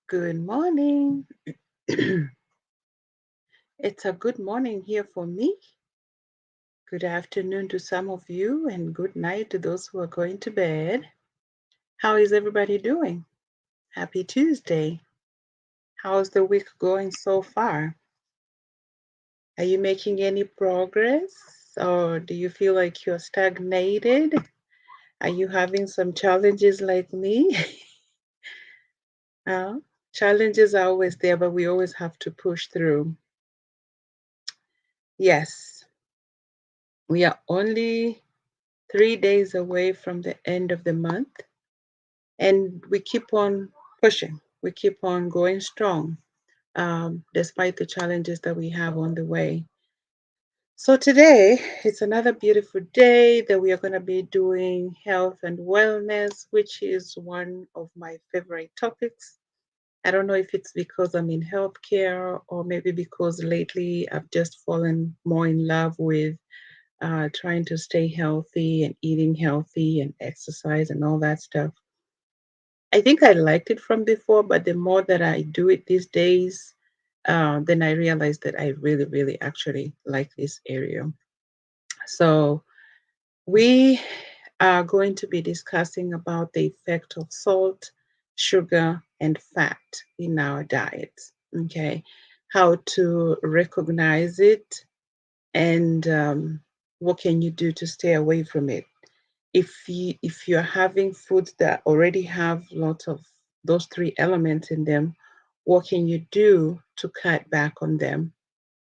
Good morning. It's a good morning here for me. Good afternoon to some of you, and good night to those who are going to bed. How is everybody doing? Happy Tuesday. How's the week going so far? Are you making any progress, or do you feel like you're stagnated? Are you having some challenges like me? uh, Challenges are always there, but we always have to push through. Yes, we are only 3 days away from the end of the month, and we keep on pushing. We keep on going strong, despite the challenges that we have on the way. So today, it's another beautiful day that we are going to be doing health and wellness, which is one of my favorite topics. I don't know if it's because I'm in healthcare or maybe because lately I've just fallen more in love with trying to stay healthy and eating healthy and exercise and all that stuff. I think I liked it from before, but the more that I do it these days, then I realize that I really, really actually like this area. So we are going to be discussing about the effect of salt, sugar, and fat in our diets. Okay, how to recognize it, and what can you do to stay away from it. If you're having foods that already have lots of those three elements in them, what can you do to cut back on them,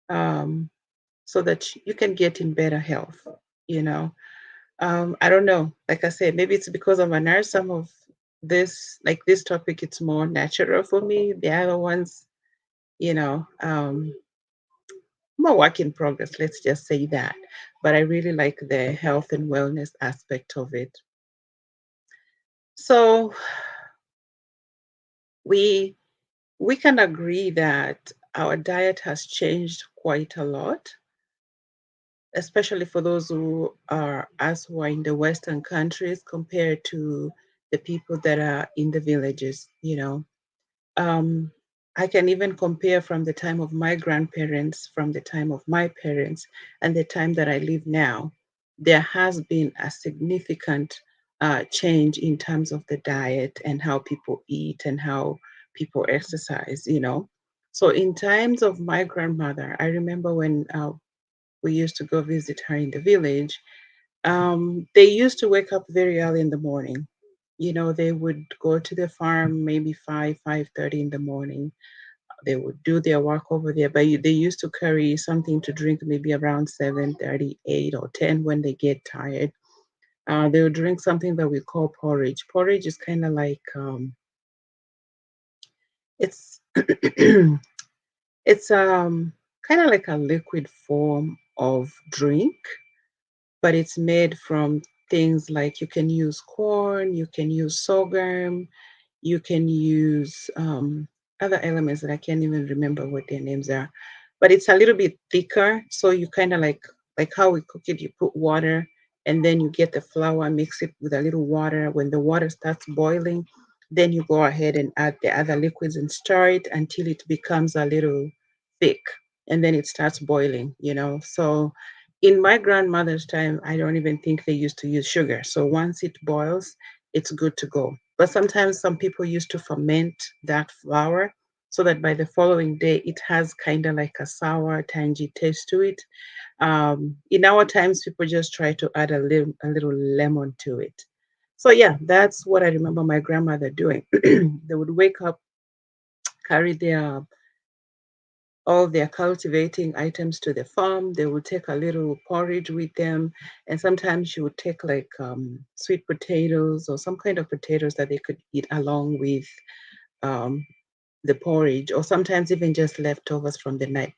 um, so that you can get in better health? You know, I don't know. Like I said, maybe it's because I'm a nurse. Some of this, like this topic, it's more natural for me. The other ones, you know, I'm a work in progress. Let's just say that. But I really like the health and wellness aspect of it. So we we can agree that our diet has changed quite a lot, especially for those who are us who are in the Western countries compared to the people that are in the villages, Um, I can even compare from the time of my grandparents, from the time of my parents, and the time that I live now. There has been a significant change in terms of the diet and how people eat and how people exercise. So, in times of my grandmother, I remember when we used to go visit her in the village. They used to wake up very early in the morning. They would go to the farm maybe 5:30 in the morning. They would do their work over there, but they used to carry something to drink maybe around 7:30, 8 or 10 when they get tired. They would drink something that we call porridge. Porridge is kind of like it's it's kind of like a liquid form of drink, but it's made from things like you can use corn, you can use sorghum, you can use other elements that I can't even remember what their names are. But it's a little bit thicker, so you kind of like how we cook it. You put water, and then you get the flour, mix it with a little water. When the water starts boiling, then you go ahead and add the other liquids and stir it until it becomes a little thick, and then it starts boiling. So in my grandmother's time, I don't even think they used to use sugar. So once it boils, it's good to go. But sometimes some people used to ferment that flour so that by the following day it has kind of like a sour, tangy taste to it. In our times, people just try to add a little lemon to it. So yeah, that's what I remember my grandmother doing. They would wake up, carry all their cultivating items to the farm. They would take a little porridge with them, and sometimes she would take like sweet potatoes or some kind of potatoes that they could eat along with um, the porridge, or sometimes even just leftovers from the night.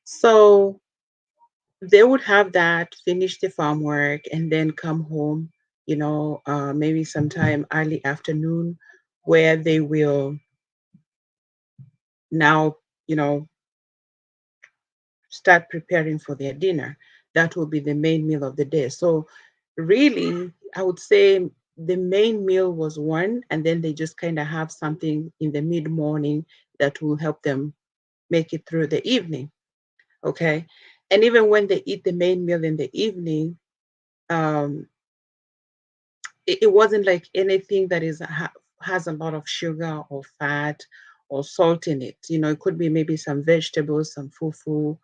So they would have that, finish the farm work, and then come home. Maybe sometime early afternoon, where they will now, you know, start preparing for their dinner. that will be the main meal of the day. So really, I would say the main meal was one, and then they just kind of have something in the mid morning that will help them make it through the evening. Okay. And even when they eat the main meal in the evening, um, it wasn't like anything that has a lot of sugar or fat or salt in it. It could be maybe some vegetables, some fufu,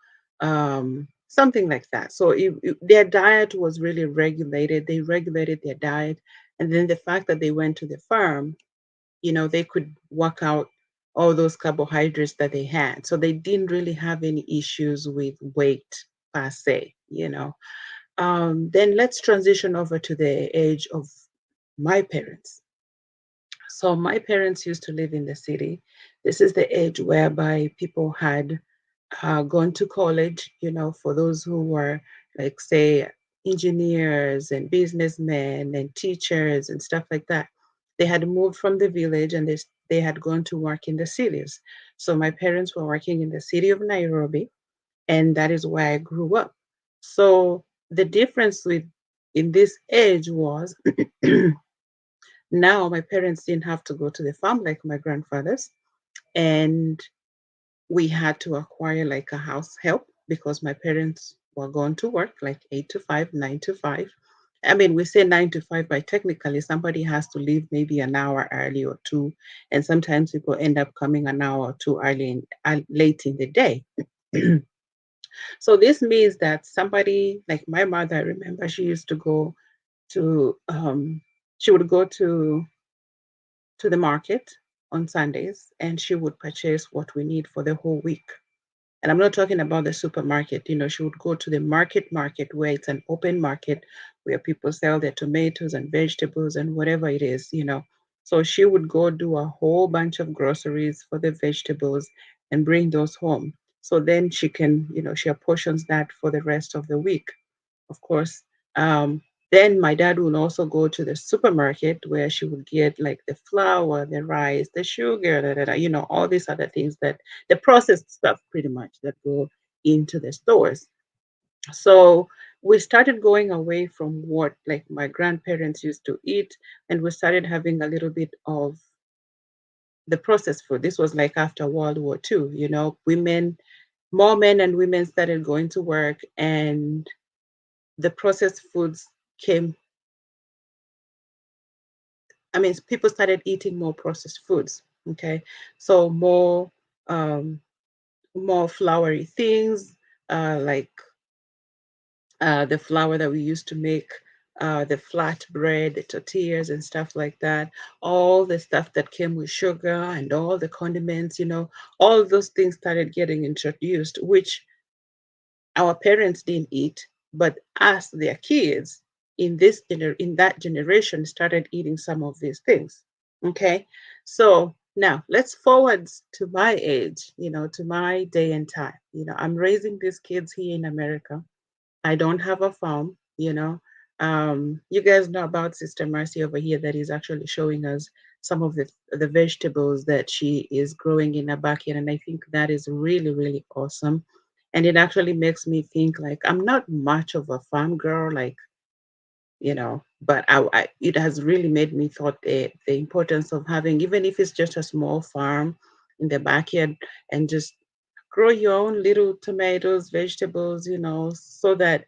something like that. So their diet was really regulated. They regulated their diet. And then the fact that they went to the farm, they could work out all those carbohydrates that they had. So they didn't really have any issues with weight per se. Then let's transition over to the age of my parents. So my parents used to live in the city. This is the age whereby people had gone to college, for those who were, like, say, engineers and businessmen and teachers and stuff like that. They had moved from the village and they had gone to work in the cities. So my parents were working in the city of Nairobi, and that is where I grew up. So the difference with in this age was now my parents didn't have to go to the farm like my grandfathers, and we had to acquire like a house help because my parents were going to work like 8 to 5, 9 to 5. I mean, we say 9 to 5, but technically somebody has to leave maybe an hour early or two, and sometimes people end up coming an hour or two early late in the day. So this means that somebody like my mother, I remember she used to go to she would go to the market on Sundays, and she would purchase what we need for the whole week. And I'm not talking about the supermarket. She would go to the market where it's an open market where people sell their tomatoes and vegetables and whatever it is. So she would go do a whole bunch of groceries for the vegetables and bring those home. So then she can, she apportions that for the rest of the week, of course. Um, then my dad would also go to the supermarket where she would get like the flour, the rice, the sugar, all these other things that the processed stuff pretty much that go into the stores. So we started going away from what like my grandparents used to eat, and we started having a little bit of the processed food. This was like after World War II, more men and women started going to work, and the processed foods came. I mean, people started eating more processed foods. Okay, so um, more floury things, like the flour that we used to make the flat bread, the tortillas, and stuff like that. All the stuff that came with sugar and all the condiments. All those things started getting introduced, which our parents didn't eat, but us, their kids, in that generation, started eating some of these things. Okay, so now let's forward to my age, to my day and time. I'm raising these kids here in America. I don't have a farm. You guys know about Sister Mercy over here that is actually showing us some of the vegetables that she is growing in her backyard, and I think that is really, really awesome. And it actually makes me think like I'm not much of a farm girl, like, but it has really made me thought the importance of having, even if it's just a small farm in the backyard, and just grow your own little tomatoes, vegetables, so that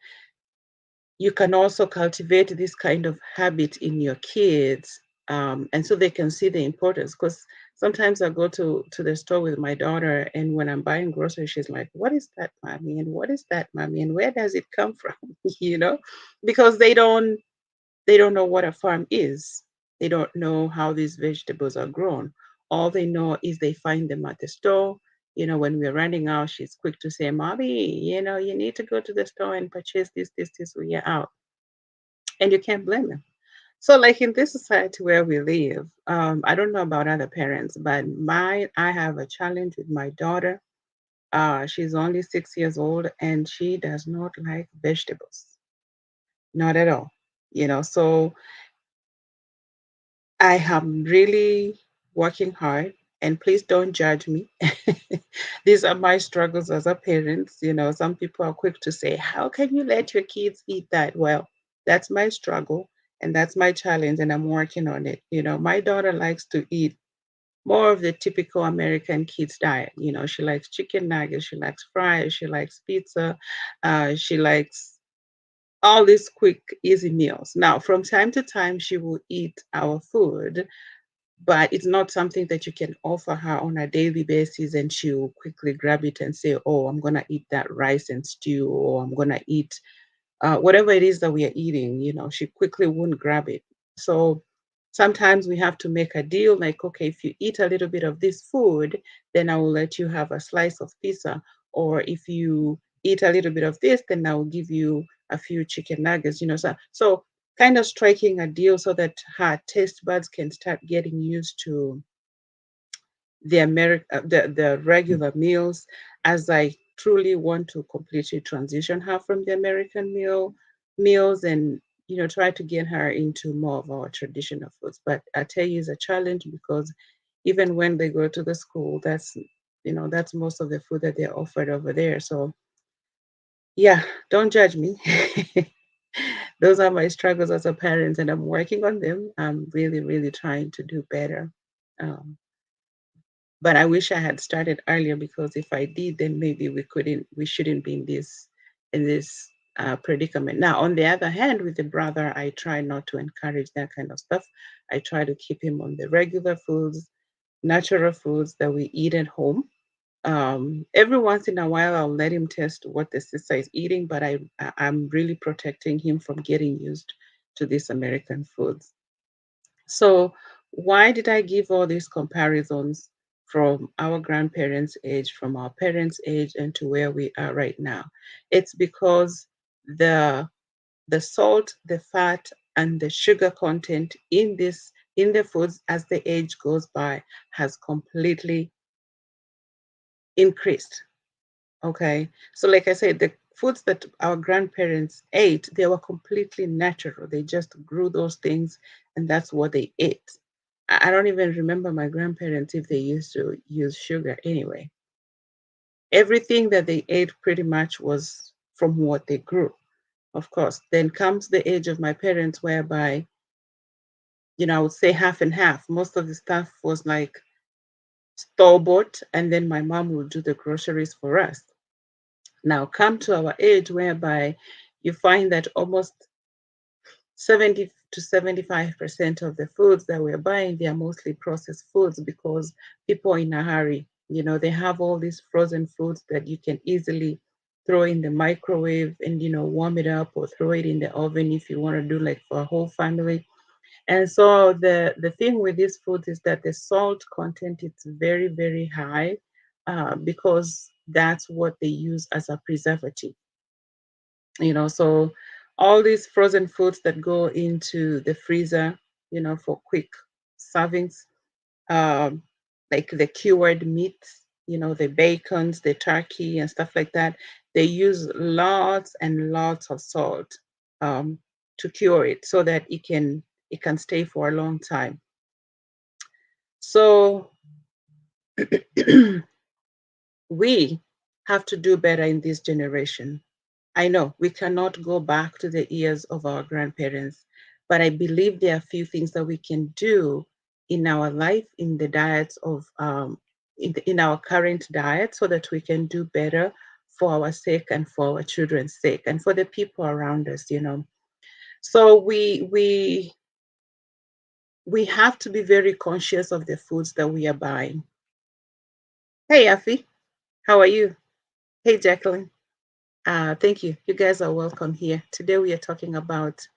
you can also cultivate this kind of habit in your kids, and so they can see the importance. Because sometimes I go to the store with my daughter, and when I'm buying groceries, she's like, "What is that, mommy? And what is that, mommy? And where does it come from?" you know, because they don't know what a farm is. They don't know how these vegetables are grown. All they know is they find them at the store. When we're running out, she's quick to say, "Mommy, you need to go to the store and purchase this when you're out." And you can't blame them. So, like in this society where we live, I don't know about other parents, but I have a challenge with my daughter. She's only 6 years old, and she does not like vegetables, not at all. So I am really working hard, and please don't judge me. These are my struggles as a parent. Some people are quick to say, how can you let your kids eat that? Well, that's my struggle and that's my challenge, and I'm working on it. My daughter likes to eat more of the typical American kids diet. She likes chicken nuggets, she likes fries, she likes pizza, she likes all these quick, easy meals. Now, from time to time, she will eat our food, but it's not something that you can offer her on a daily basis and she'll quickly grab it and say, oh, I'm going to eat that rice and stew, or I'm going to eat whatever it is that we are eating. She quickly wouldn't grab it. So sometimes we have to make a deal like, okay, if you eat a little bit of this food, then I will let you have a slice of pizza. Or if you eat a little bit of this, then I will give you a few chicken nuggets. So kind of striking a deal so that her taste buds can start getting used to the regular meals, as I truly want to completely transition her from the American meals, and try to get her into more of our traditional foods. But I tell you, it's a challenge because even when they go to the school, that's most of the food that they're offered over there. So yeah, don't judge me. Those are my struggles as a parent, and I'm working on them. I'm really, really trying to do better. Um, but I wish I had started earlier, because if I did, then maybe we shouldn't be in this predicament. Now, on the other hand, with the brother, I try not to encourage that kind of stuff. I try to keep him on the regular foods, natural foods that we eat at home. Every once in a while, I'll let him test what the sister is eating, but I'm really protecting him from getting used to these American foods. So, why did I give all these comparisons from our grandparents' age, from our parents' age, and to where we are right now? It's because the the salt, the fat, and the sugar content in the foods as the age goes by has completely increased. Okay. So, like I said, the foods that our grandparents ate, they were completely natural. They just grew those things and that's what they ate. I don't even remember my grandparents if they used to use sugar anyway. Everything that they ate pretty much was from what they grew. Of course, then comes the age of my parents, whereby, I would say half and half. Most of the stuff was like store bought, and then my mom would do the groceries for us. Now come to our age, whereby you find that almost 70 to 75% of the foods that we're buying, they are mostly processed foods, because people are in a hurry. They have all these frozen foods that you can easily throw in the microwave and, warm it up, or throw it in the oven if you want to do like for a whole family. And so the thing with these foods is that the salt content is very, very high, because that's what they use as a preservative. So all these frozen foods that go into the freezer, for quick servings, um, like the cured meats, the bacons, the turkey, and stuff like that, they use lots and lots of salt, um, to cure it so that it can stay for a long time. So we have to do better in this generation. I know we cannot go back to the years of our grandparents, but I believe there are a few things that we can do in our life, in the diets of in our current diet, so that we can do better for our sake and for our children's sake and for the people around us. So we have to be very conscious of the foods that we are buying. Hey, Afi, how are you? Hey, Jacqueline. Thank you. You guys are welcome here. Today we are talking about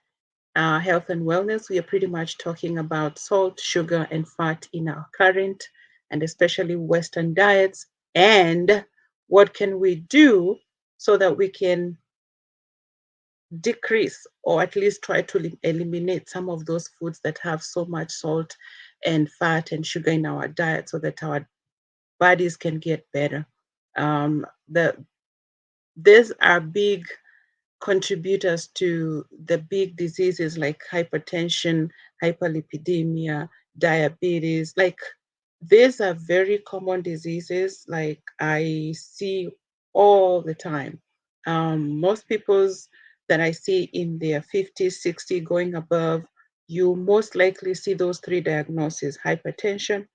health and wellness. We are pretty much talking about salt, sugar, and fat in our current and especially Western diets, and what can we do so that we can decrease, or at least try to eliminate some of those foods that have so much salt and fat and sugar in our diet, so that our bodies can get better. The These are big contributors to the big diseases like hypertension, hyperlipidemia, diabetes. Like These are very common diseases, like I see all the time. Most people's that I see in their 50s, 60 going above, you most likely see those three diagnoses: hypertension,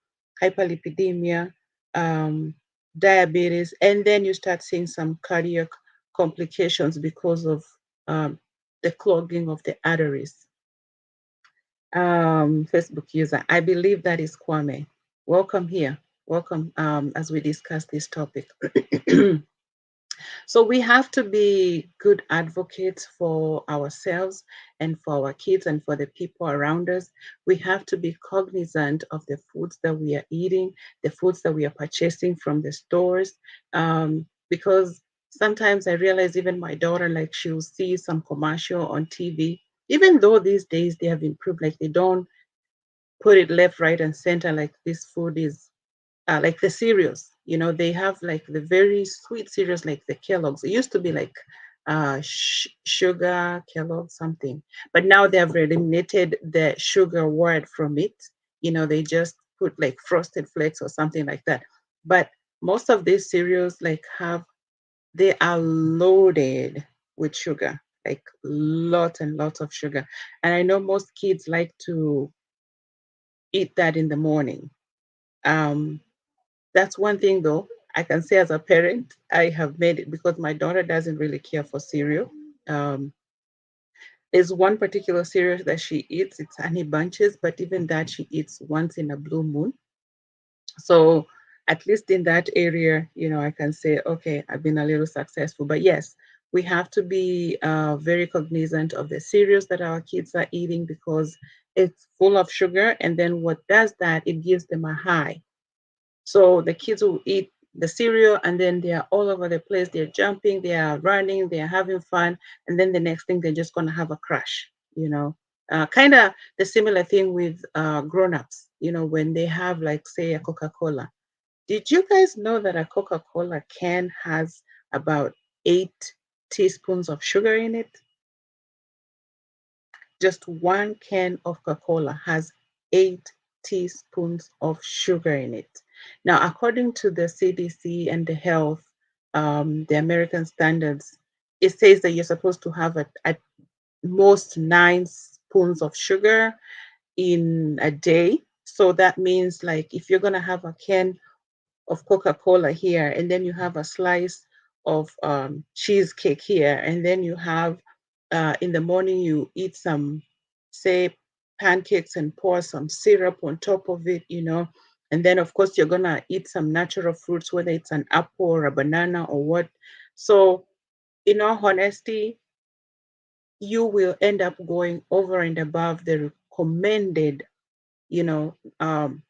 hyperlipidemia, um, diabetes, and then you start seeing some cardiac complications because of um, the clogging of the arteries. Facebook user. I believe that is Kwame. Welcome here. Welcome as we discuss this topic. So we have to be good advocates for ourselves and for our kids and for the people around us. We have to be cognizant of the foods that we are eating, the foods that we are purchasing from the stores, because sometimes I realize even my daughter, like she'll see some commercial on TV, even though these days they have improved, like they don't put it left, right, and center like this food is like the cereals. They have like the very sweet cereals like the Kellogg's. It used to be like sugar Kellogg something, but now they have eliminated the sugar word from it. They just put like Frosted Flakes or something like that. But most of these cereals like they are loaded with sugar, like lots and lots of sugar. And I know most kids like to eat that in the morning. Um, that's one thing though. I can say as a parent, I have made it because my daughter doesn't really care for cereal. Um, there's one particular cereal that she eats, it's honey bunches, but even that she eats once in a blue moon. So at least in that area, I can say, okay, I've been a little successful. But yes, we have to be very cognizant of the cereals that our kids are eating because it's full of sugar. And then what does that? It gives them a high. So the kids will eat the cereal and then they are all over the place. They're jumping, they are running, they are having fun. And then the next thing, they're just going to have a crash. Kind of the similar thing with grown-ups, when they have, like, say, a Coca-Cola. Did you guys know that a Coca-Cola can has about 8 teaspoons of sugar in it? Just one can of Coca-Cola has 8 teaspoons of sugar in it. Now, according to the CDC and the health, the American standards, it says that you're supposed to have at most 9 spoons of sugar in a day. So that means, like, if you're gonna have a can of Coca-Cola here, and then you have a slice of cheesecake here, and then you have in the morning you eat some, say, pancakes and pour some syrup on top of it. And then of course you're gonna eat some natural fruits, whether it's an apple or a banana or what. So in all honesty, you will end up going over and above the recommended, you know, um,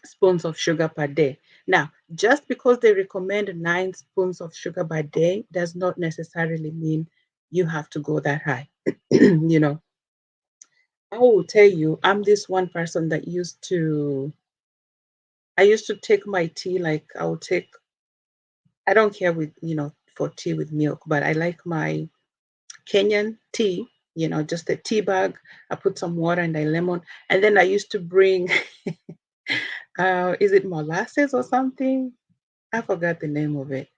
spoons of sugar per day. Now, just because they recommend 9 spoons of sugar per day does not necessarily mean you have to go that high. you know, I will tell you, I'm this one person that I used to take my tea, like I would take, I don't care with, for tea with milk, but I like my Kenyan tea, just a tea bag. I put some water and a lemon. And then I used to bring, is it molasses or something? I forgot the name of it.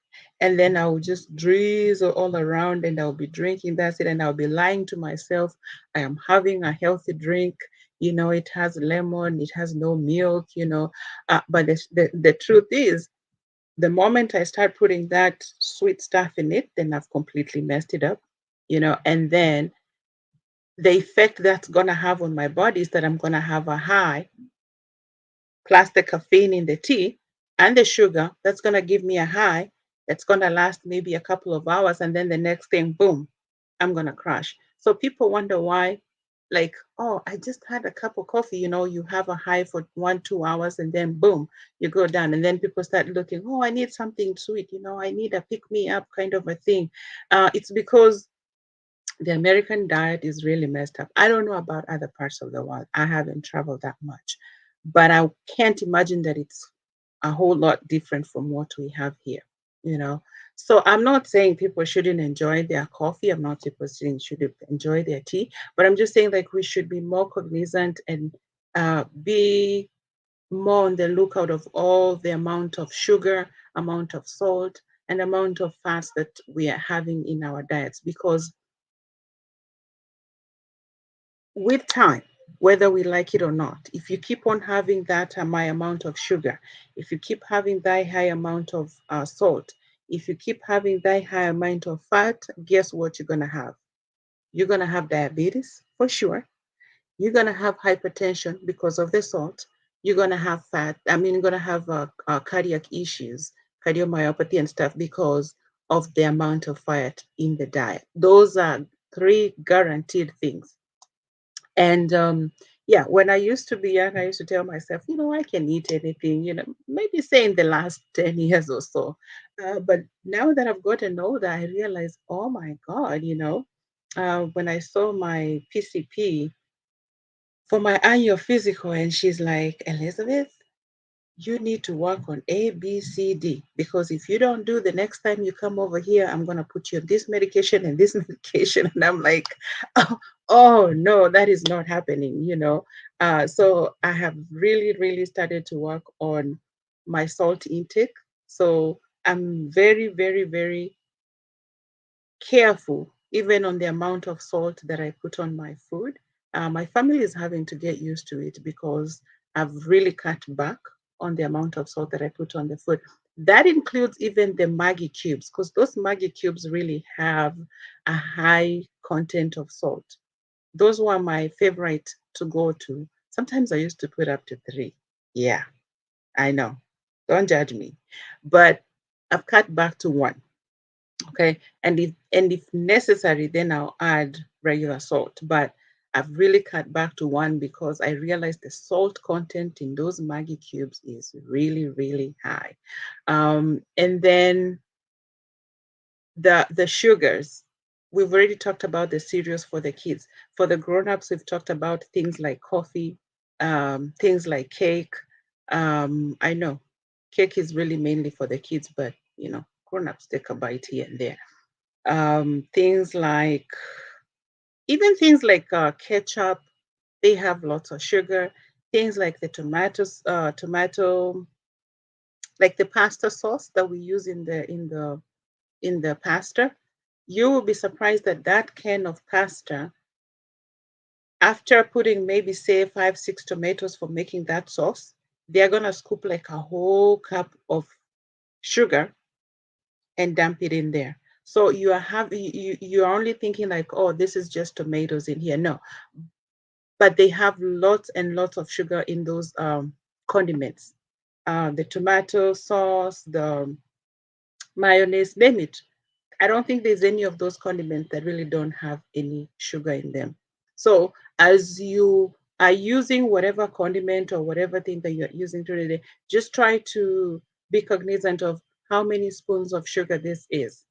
And then I would just drizzle all around and I'll be drinking. That's it. And I'll be lying to myself. I am having a healthy drink. It has lemon, it has no milk. But the truth is, the moment I start putting that sweet stuff in it, then I've completely messed it up. And then the effect that's going to have on my body is that I'm going to have a high plus the caffeine in the tea and the sugar, that's going to give me a high that's going to last maybe a couple of hours. And then the next thing, boom, I'm going to crash. So people wonder why, like, oh, I just had a cup of coffee. You have a high for 1, 2 hours and then boom, you go down. And then people start looking, oh, I need something sweet. I need a pick me up kind of a thing. It's because the American diet is really messed up. I don't know about other parts of the world. I haven't traveled that much, but I can't imagine that it's a whole lot different from what we have here, you know. So I'm not saying people shouldn't enjoy their coffee. I'm not people saying should enjoy their tea, but I'm just saying like we should be more cognizant and be more on the lookout of all the amount of sugar, amount of salt, and amount of fats that we are having in our diets. Because with time, whether we like it or not, if you keep on having that high amount of sugar, if you keep having that high amount of salt, if you keep having that high amount of fat, guess what you're going to have? You're going to have diabetes for sure. You're going to have hypertension because of the salt. You're going to have fat. I mean, you're going to have cardiac issues, cardiomyopathy and stuff because of the amount of fat in the diet. Those are three guaranteed things. And yeah, when I used to be young, I used to tell myself, I can eat anything, maybe say in the last 10 years or so. But now that I've gotten older, I realize, oh my God, when I saw my PCP for my annual physical, and she's like, Elizabeth, you need to work on A, B, C, D. Because if you don't do the next time you come over here, I'm going to put you on this medication and this medication. And I'm like, oh, oh no, that is not happening. So I have really, really started to work on my salt intake. So I'm very, very, very careful, even on the amount of salt that I put on my food. My family is having to get used to it because I've really cut back on the amount of salt that I put on the food. That includes even the Maggie cubes, because those Maggie cubes really have a high content of salt. Those were my favorite to go to. Sometimes I used to put up to three. Yeah, I know. Don't judge me. But I've cut back to one. Okay, and if necessary, then I'll add regular salt. But I've really cut back to one because I realized the salt content in those Maggie cubes is really, really high. And then the sugars. We've already talked about the cereals for the kids. For the grown-ups, we've talked about things like coffee, things like cake. I know cake is really mainly for the kids, but grown-ups take a bite here and there. Things like even things like ketchup, they have lots of sugar. Things like the tomato, like the pasta sauce that we use in the pasta. You will be surprised that that can of pasta, after putting maybe say 5, 6 tomatoes for making that sauce, they're gonna scoop like a whole cup of sugar and dump it in there. So you're only thinking like, oh, this is just tomatoes in here. No, but they have lots and lots of sugar in those condiments. The tomato sauce, the mayonnaise, name it. I don't think there's any of those condiments that really don't have any sugar in them. So as you are using whatever condiment or whatever thing that you're using today, just try to be cognizant of how many spoons of sugar this is.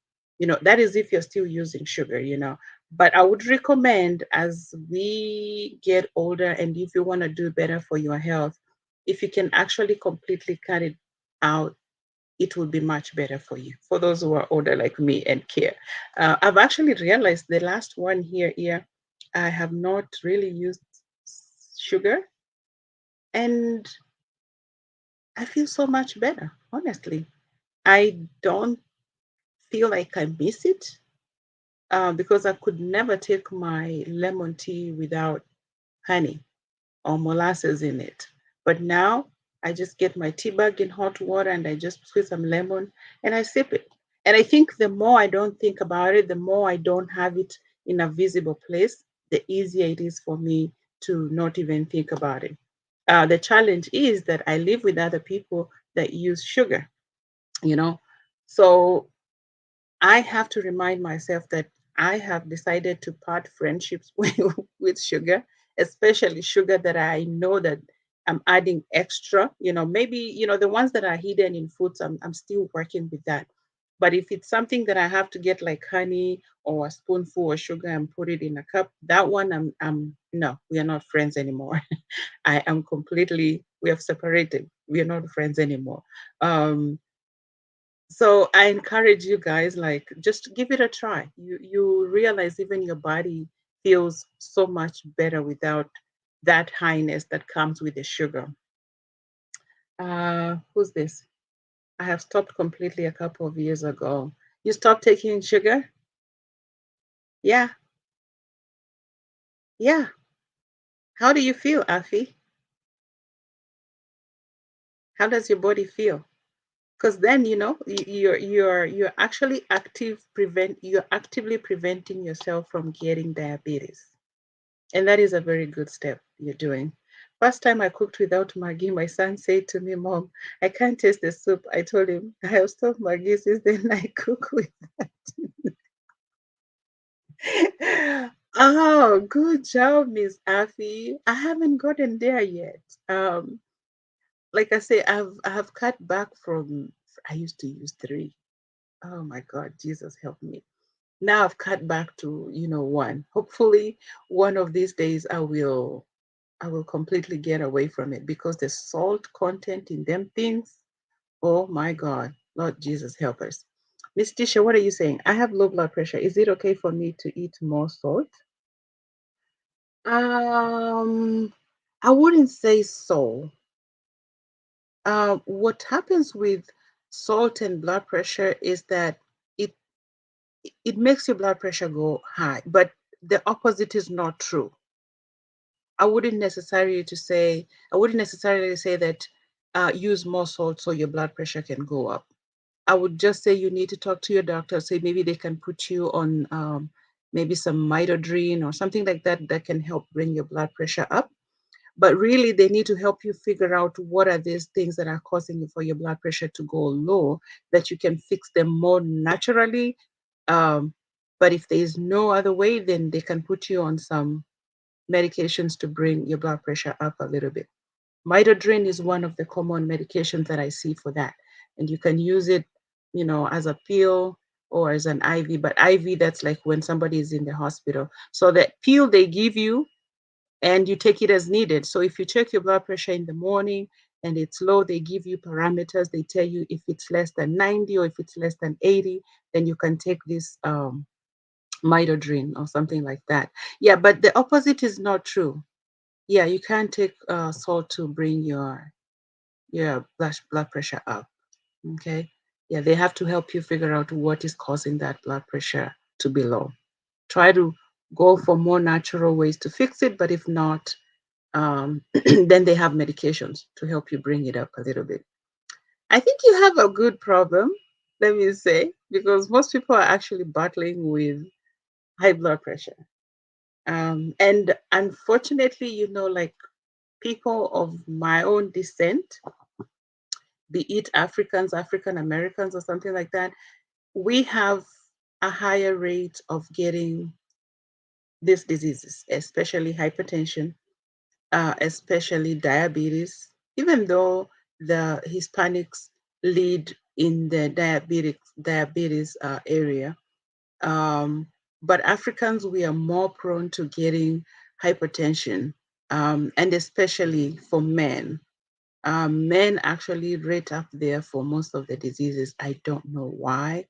That is if you're still using sugar. But I would recommend as we get older and if you want to do better for your health, if you can actually completely cut it out, it will be much better for you, for those who are older like me and care. I've actually realized the last one here, I have not really used sugar, and I feel so much better, honestly. I don't feel like I miss it because I could never take my lemon tea without honey or molasses in it. But now I just get my tea bag in hot water and I just squeeze some lemon and I sip it. And I think the more I don't think about it, the more I don't have it in a visible place, the easier it is for me to not even think about it. The challenge is that I live with other people that use sugar, you know. So I have to remind myself that I have decided to part friendships with sugar, especially sugar that I know that I'm adding extra. Maybe, the ones that are hidden in foods, I'm still working with that. But if it's something that I have to get like honey or a spoonful of sugar and put it in a cup, that one I'm no, we are not friends anymore. I am completely, we have separated. We are not friends anymore. So I encourage you guys, like, just give it a try. You realize even your body feels so much better without that highness that comes with the sugar. Who's this? I have stopped completely a couple of years ago. You stopped taking sugar? Yeah, yeah. How do you feel, Afi? How does your body feel? Because then you're actually you're actively preventing yourself from getting diabetes, and that is a very good step you're doing. First time I cooked without Maggi, my son said to me, "Mom, I can't taste the soup." I told him I have stopped Maggi since then. I cook with. Oh, good job, Miss Afi. I haven't gotten there yet. Um, like I say, I have cut back from. I used to use three. Oh my God, Jesus help me. Now I've cut back to one. Hopefully, one of these days I will completely get away from it because the salt content in them things. Oh my God, Lord Jesus help us. Miss Tisha, what are you saying? I have low blood pressure. Is it okay for me to eat more salt? Um, I wouldn't say so. What happens with salt and blood pressure is that it it makes your blood pressure go high, but the opposite is not true. I wouldn't necessarily to say I wouldn't necessarily say that use more salt so your blood pressure can go up. I would just say you need to talk to your doctor. Say maybe they can put you on maybe some mitodrine or something like that that can help bring your blood pressure up. But really, they need to help you figure out what are these things that are causing you for your blood pressure to go low, that you can fix them more naturally. Um, but if there is no other way, then they can put you on some medications to bring your blood pressure up a little bit. Mitodrine is one of the common medications that I see for that. And you can use it, as a pill or as an IV. But IV, that's like when somebody is in the hospital. So that pill they give you and you take it as needed. So if you check your blood pressure in the morning and it's low, they give you parameters. They tell you if it's less than 90 or if it's less than 80, then you can take this mitodrine or something like that. Yeah, but the opposite is not true. Yeah, you can't take salt to bring your blood pressure up. Okay. Yeah, they have to help you figure out what is causing that blood pressure to be low. Try to go for more natural ways to fix it, but if not, then they have medications to help you bring it up a little bit. I think you have a good problem, let me say, because most people are actually battling with high blood pressure. And unfortunately, like people of my own descent, be it Africans, African Americans, or something like that, we have a higher rate of getting these diseases, especially hypertension, especially diabetes, even though the Hispanics lead in the diabetes area. Um, but Africans, we are more prone to getting hypertension, and especially for men. Men actually rate up there for most of the diseases. I don't know why,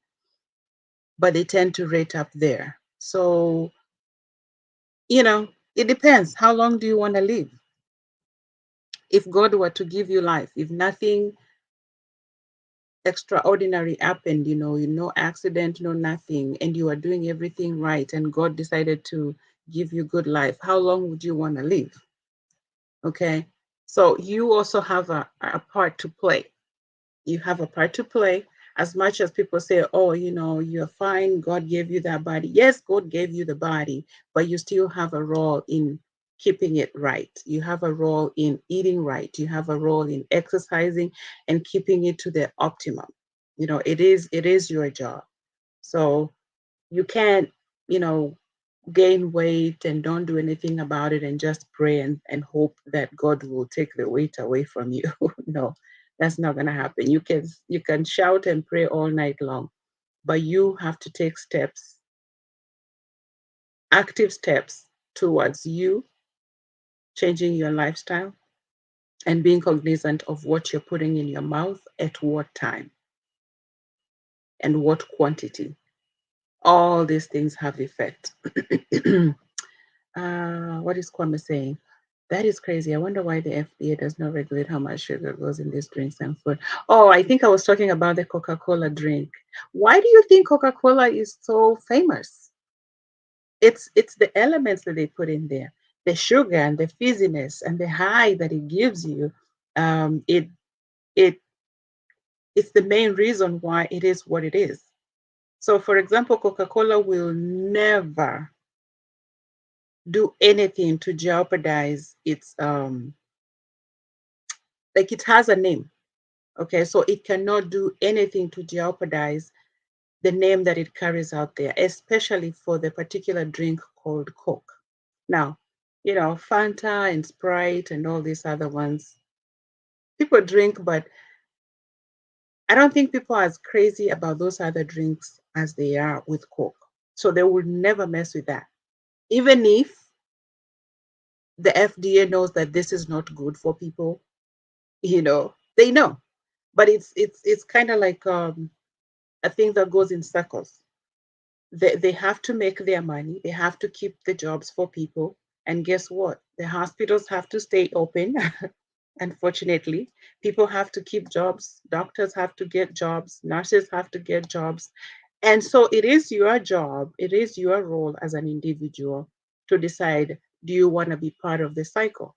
but they tend to rate up there. So, it depends. How long do you want to live? If God were to give you life, if nothing extraordinary happened, no accident, no nothing, and you are doing everything right, and God decided to give you good life, how long would you want to live? Okay. So you also have a part to play. You have a part to play. As much as people say, oh, you're fine, God gave you that body. Yes, God gave you the body, but you still have a role in keeping it right. You have a role in eating right. You have a role in exercising and keeping it to the optimum. It is your job. So you can't, you know, gain weight and don't do anything about it and just pray and hope that God will take the weight away from you. No, that's not gonna happen. You can shout and pray all night long, but you have to take steps, active steps towards you changing your lifestyle and being cognizant of what you're putting in your mouth at what time and what quantity. All these things have effect. What is Kwame saying? That is crazy. I wonder why the FDA does not regulate how much sugar goes in these drinks and food. Oh, I think I was talking about the Coca-Cola drink. Why do you think Coca-Cola is so famous? It's the elements that they put in there, the sugar and the fizziness and the high that it gives you. It it it's the main reason why it is what it is. So, for example, Coca-Cola will never do anything to jeopardize its like it has a name. Okay, so it cannot do anything to jeopardize the name that it carries out there, especially for the particular drink called Coke. Now, Fanta and Sprite and all these other ones, people drink, but I don't think people are as crazy about those other drinks as they are with Coke. So they would never mess with that. Even if the FDA knows that this is not good for people, they know. But it's kind of like a thing that goes in circles. They have to make their money, they have to keep the jobs for people. And guess what? The hospitals have to stay open. Unfortunately, people have to keep jobs, doctors have to get jobs, nurses have to get jobs. And so it is your job, it is your role as an individual to decide, do you want to be part of the cycle?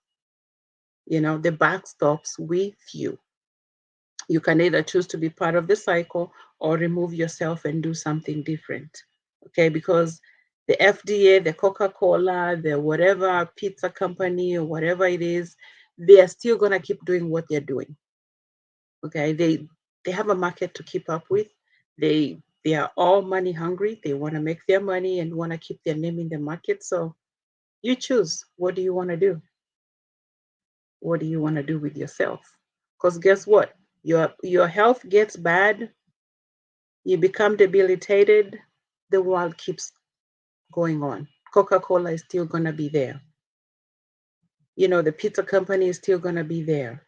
The buck stops with you. You can either choose to be part of the cycle or remove yourself and do something different. Okay, because the FDA, the Coca-Cola, the whatever pizza company or whatever it is, they are still gonna keep doing what they're doing. Okay, they have a market to keep up with. They are all money hungry. They want to make their money and want to keep their name in the market. So you choose. What do you want to do? What do you want to do with yourself? Because guess what? Your health gets bad, you become debilitated, the world keeps going on. Coca-Cola is still gonna be there. The pizza company is still gonna be there.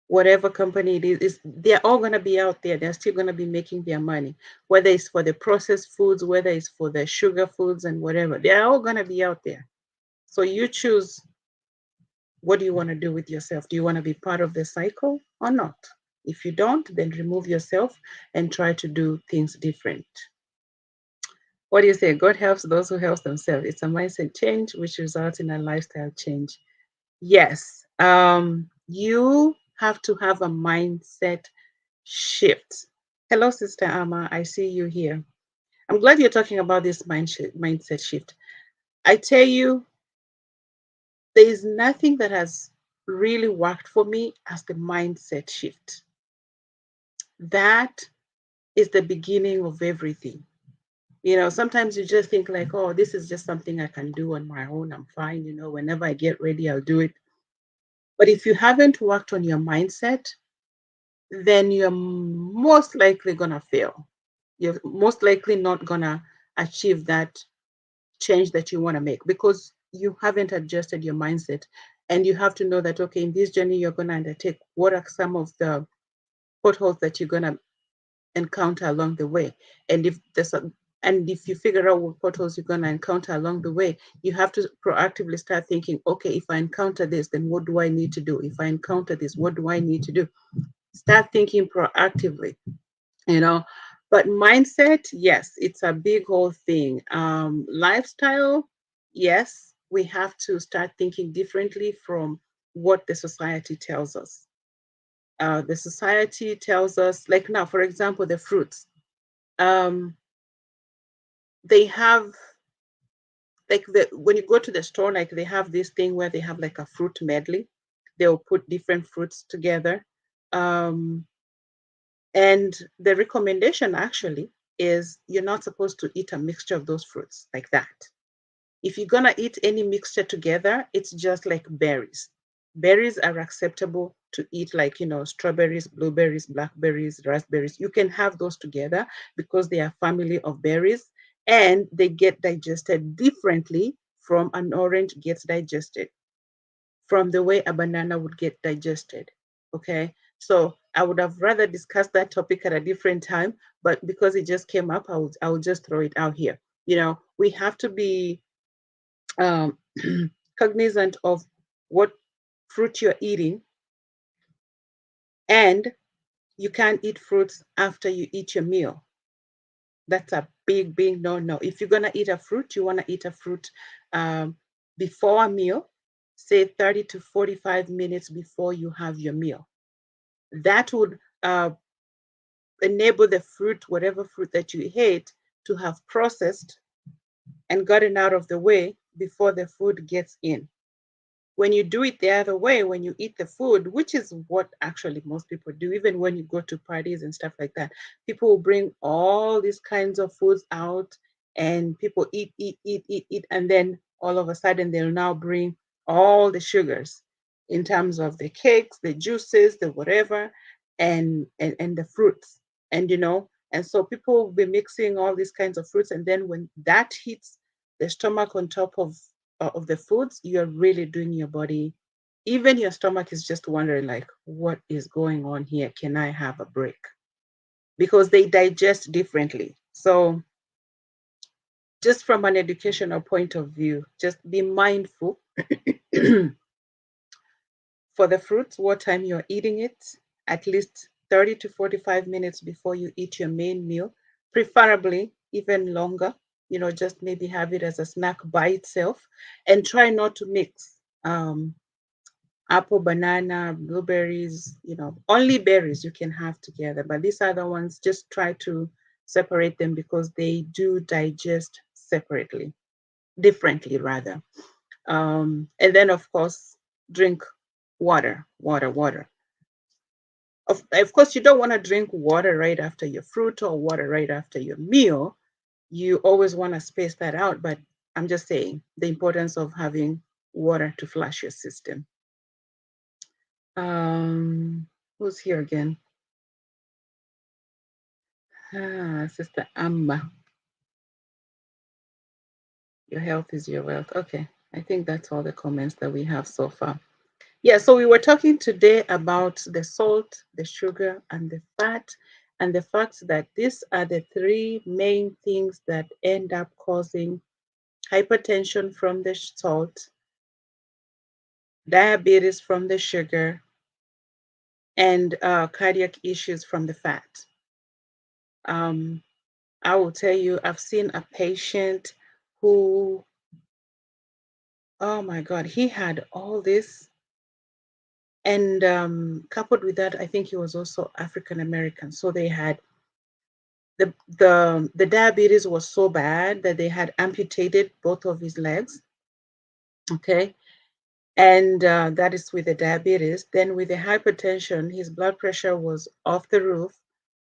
Whatever company it is, they're all gonna be out there. They're still gonna be making their money. Whether it's for the processed foods, whether it's for the sugar foods and whatever, they're all gonna be out there. So you choose, what do you want to do with yourself? Do you want to be part of the cycle or not? If you don't, then remove yourself and try to do things different. What do you say? God helps those who help themselves. It's a mindset change which results in a lifestyle change. Yes. You have to have a mindset shift. Hello, Sister Amma. I see you here. I'm glad you're talking about this mindset shift. I tell you, there is nothing that has really worked for me as the mindset shift. That is the beginning of everything. Sometimes you just think like, oh, this is just something I can do on my own. I'm fine. Whenever I get ready, I'll do it. But if you haven't worked on your mindset, then you're most likely going to fail. You're most likely not going to achieve that change that you want to make because you haven't adjusted your mindset. And you have to know that, okay, in this journey you're going to undertake, what are some of the potholes that you're going to encounter along the way. And if you figure out what potholes you're going to encounter along the way, you have to proactively start thinking, okay, if I encounter this, then what do I need to do? If I encounter this, what do I need to do? Start thinking proactively, you know. But mindset, yes, it's a big whole thing. Lifestyle, yes, we have to start thinking differently from what the society tells us. The society tells us, like now, for example, the fruits. Um, they have like when you go to the store, like they have this thing where they have like a fruit medley. They'll put different fruits together. Um, and the recommendation actually is you're not supposed to eat a mixture of those fruits like that. If you're gonna eat any mixture together, it's just like berries. Berries are acceptable to eat, like strawberries, blueberries, blackberries, raspberries. You can have those together because they are family of berries and they get digested differently from an orange gets digested, from the way a banana would get digested. Okay. So I would have rather discussed that topic at a different time, but because it just came up, I will just throw it out here. We have to be um, cognizant of what fruit you're eating, and you can't eat fruits after you eat your meal. That's a big, big no no. If you're going to eat a fruit, you want to eat a fruit um, before a meal, say 30 to 45 minutes before you have your meal. That would enable the fruit, whatever fruit that you ate, to have processed and gotten out of the way before the food gets in. When you do it the other way, when you eat the food, which is what actually most people do, even when you go to parties and stuff like that, people will bring all these kinds of foods out and people eat, eat, eat, eat, eat. And then all of a sudden they'll now bring all the sugars in terms of the cakes, the juices, the whatever, and the fruits. And and so people will be mixing all these kinds of fruits. And then when that hits the stomach on top of the foods, you're really doing your body, even your stomach is just wondering, like, what is going on here? Can I have a break? Because they digest differently. So, just from an educational point of view, just be mindful for the fruits, what time you're eating it, at least 30 to 45 minutes before you eat your main meal, preferably even longer. Just maybe have it as a snack by itself and try not to mix apple, banana, blueberries, only berries you can have together. But these other ones, just try to separate them because they do digest separately, differently rather. And then, of course, drink water, water, water. Of course, you don't want to drink water right after your fruit or water right after your meal. You always want to space that out. But I'm just saying the importance of having water to flush your system. Who's here again? Sister Amma. Your health is your wealth. Okay. I think that's all the comments that we have so far. Yeah, so we were talking today about the salt, the sugar, and the fat, and the fact that these are the three main things that end up causing hypertension from the salt, diabetes from the sugar, and cardiac issues from the fat. Um, I will tell you, I've seen a patient who, oh my God, he had all this. And coupled with that, I think he was also African American. So they had the diabetes was so bad that they had amputated both of his legs. Okay. And that is with the diabetes. Then with the hypertension, his blood pressure was off the roof.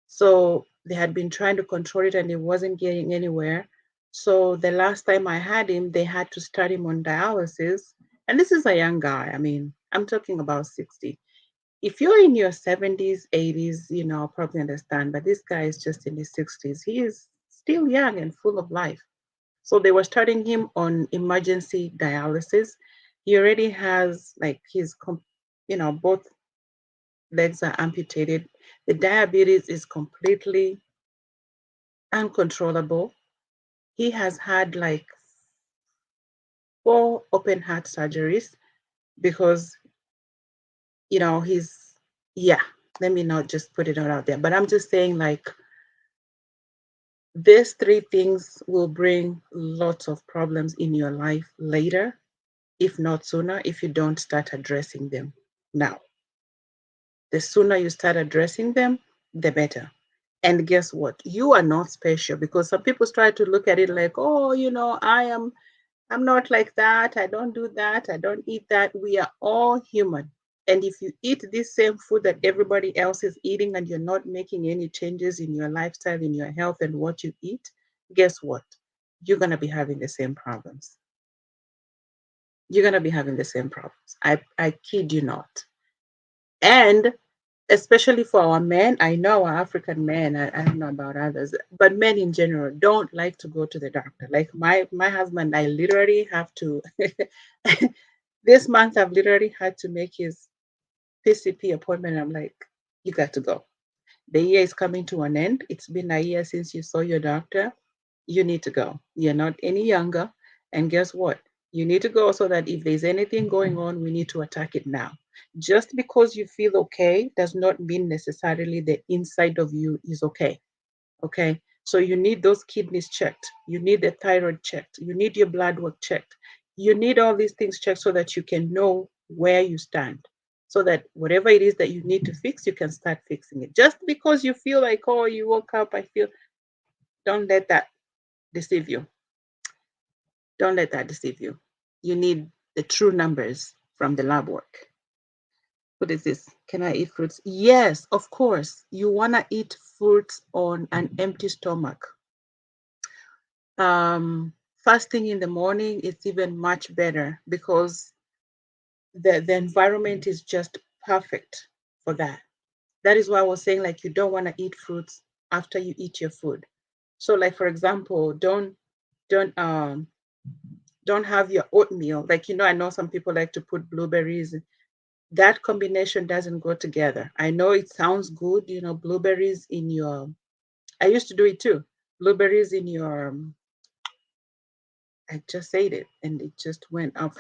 So they had been trying to control it and it wasn't getting anywhere. So the last time I had him, they had to start him on dialysis. And this is a young guy. I mean, I'm talking about 60. If you're in your 70s, 80s, I'll probably understand. But this guy is just in his 60s. He is still young and full of life. So they were starting him on emergency dialysis. He already has like both legs are amputated. The diabetes is completely uncontrollable. He has had like 4 open heart surgeries because, he's, yeah, let me not just put it all out there. But I'm just saying, like, these three things will bring lots of problems in your life later, if not sooner, if you don't start addressing them now. The sooner you start addressing them, the better. And guess what? You are not special because some people try to look at it like, oh, I'm not like that. I don't do that. I don't eat that. We are all human. And if you eat this same food that everybody else is eating and you're not making any changes in your lifestyle, in your health, and what you eat, guess what? You're going to be having the same problems. You're going to be having the same problems. I kid you not. And especially for our men, I know our African men, I don't know about others, but men in general don't like to go to the doctor. Like my husband, I literally have to, this month I've literally had to make his PCP appointment. I'm like, you got to go. The year is coming to an end. It's been a year since you saw your doctor. You need to go. You're not any younger. And guess what? You need to go so that if there's anything going on, we need to attack it now. Just because you feel okay does not mean necessarily the inside of you is okay. Okay. So you need those kidneys checked. You need the thyroid checked. You need your blood work checked. You need all these things checked so that you can know where you stand. So that whatever it is that you need to fix, you can start fixing it. Just because you feel like, oh, you woke up, I feel, don't let that deceive you. Don't let that deceive you. You need the true numbers from the lab work. What is this? Can I eat fruits? Yes, of course. You want to eat fruits on an empty stomach. Fasting in the morning is even much better because the environment is just perfect for that. That is why I was saying like you don't want to eat fruits after you eat your food. So like for example, don't don't have your oatmeal. Like I know some people like to put blueberries. That combination doesn't go together. I know it sounds good, blueberries in your I used to do it too. Blueberries in your I just said it and it just went up.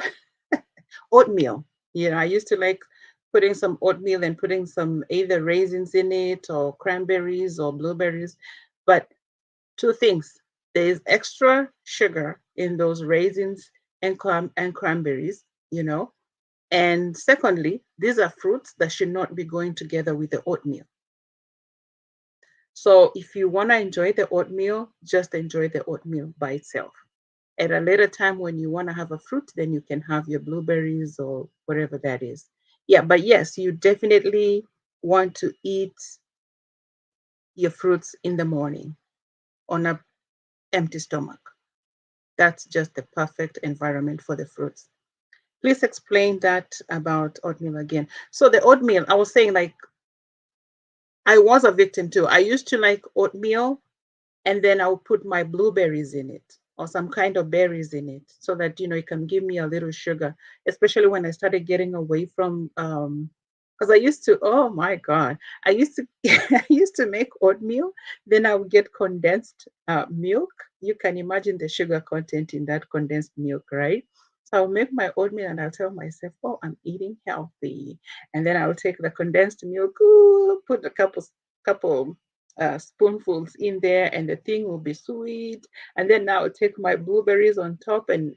Oatmeal. I used to like putting some oatmeal and putting some either raisins in it or cranberries or blueberries. But two things. There is extra sugar in those raisins and cranberries, And secondly, these are fruits that should not be going together with the oatmeal. So if you want to enjoy the oatmeal, just enjoy the oatmeal by itself. At a later time when you want to have a fruit, then you can have your blueberries or whatever that is. Yeah, but yes, you definitely want to eat your fruits in the morning on a empty stomach. That's just the perfect environment for the fruits. Please explain that about oatmeal again. So the oatmeal, I was saying like I was a victim too. I used to like oatmeal and then I'll put my blueberries in it or some kind of berries in it so that it can give me a little sugar, especially when I started getting away from because I used to, oh my God, I used to I used to make oatmeal, then I would get condensed milk. You can imagine the sugar content in that condensed milk, right? So I'll make my oatmeal and I'll tell myself, oh, I'm eating healthy. And then I'll take the condensed milk, ooh, put a couple spoonfuls in there and the thing will be sweet, and then I'll take my blueberries on top and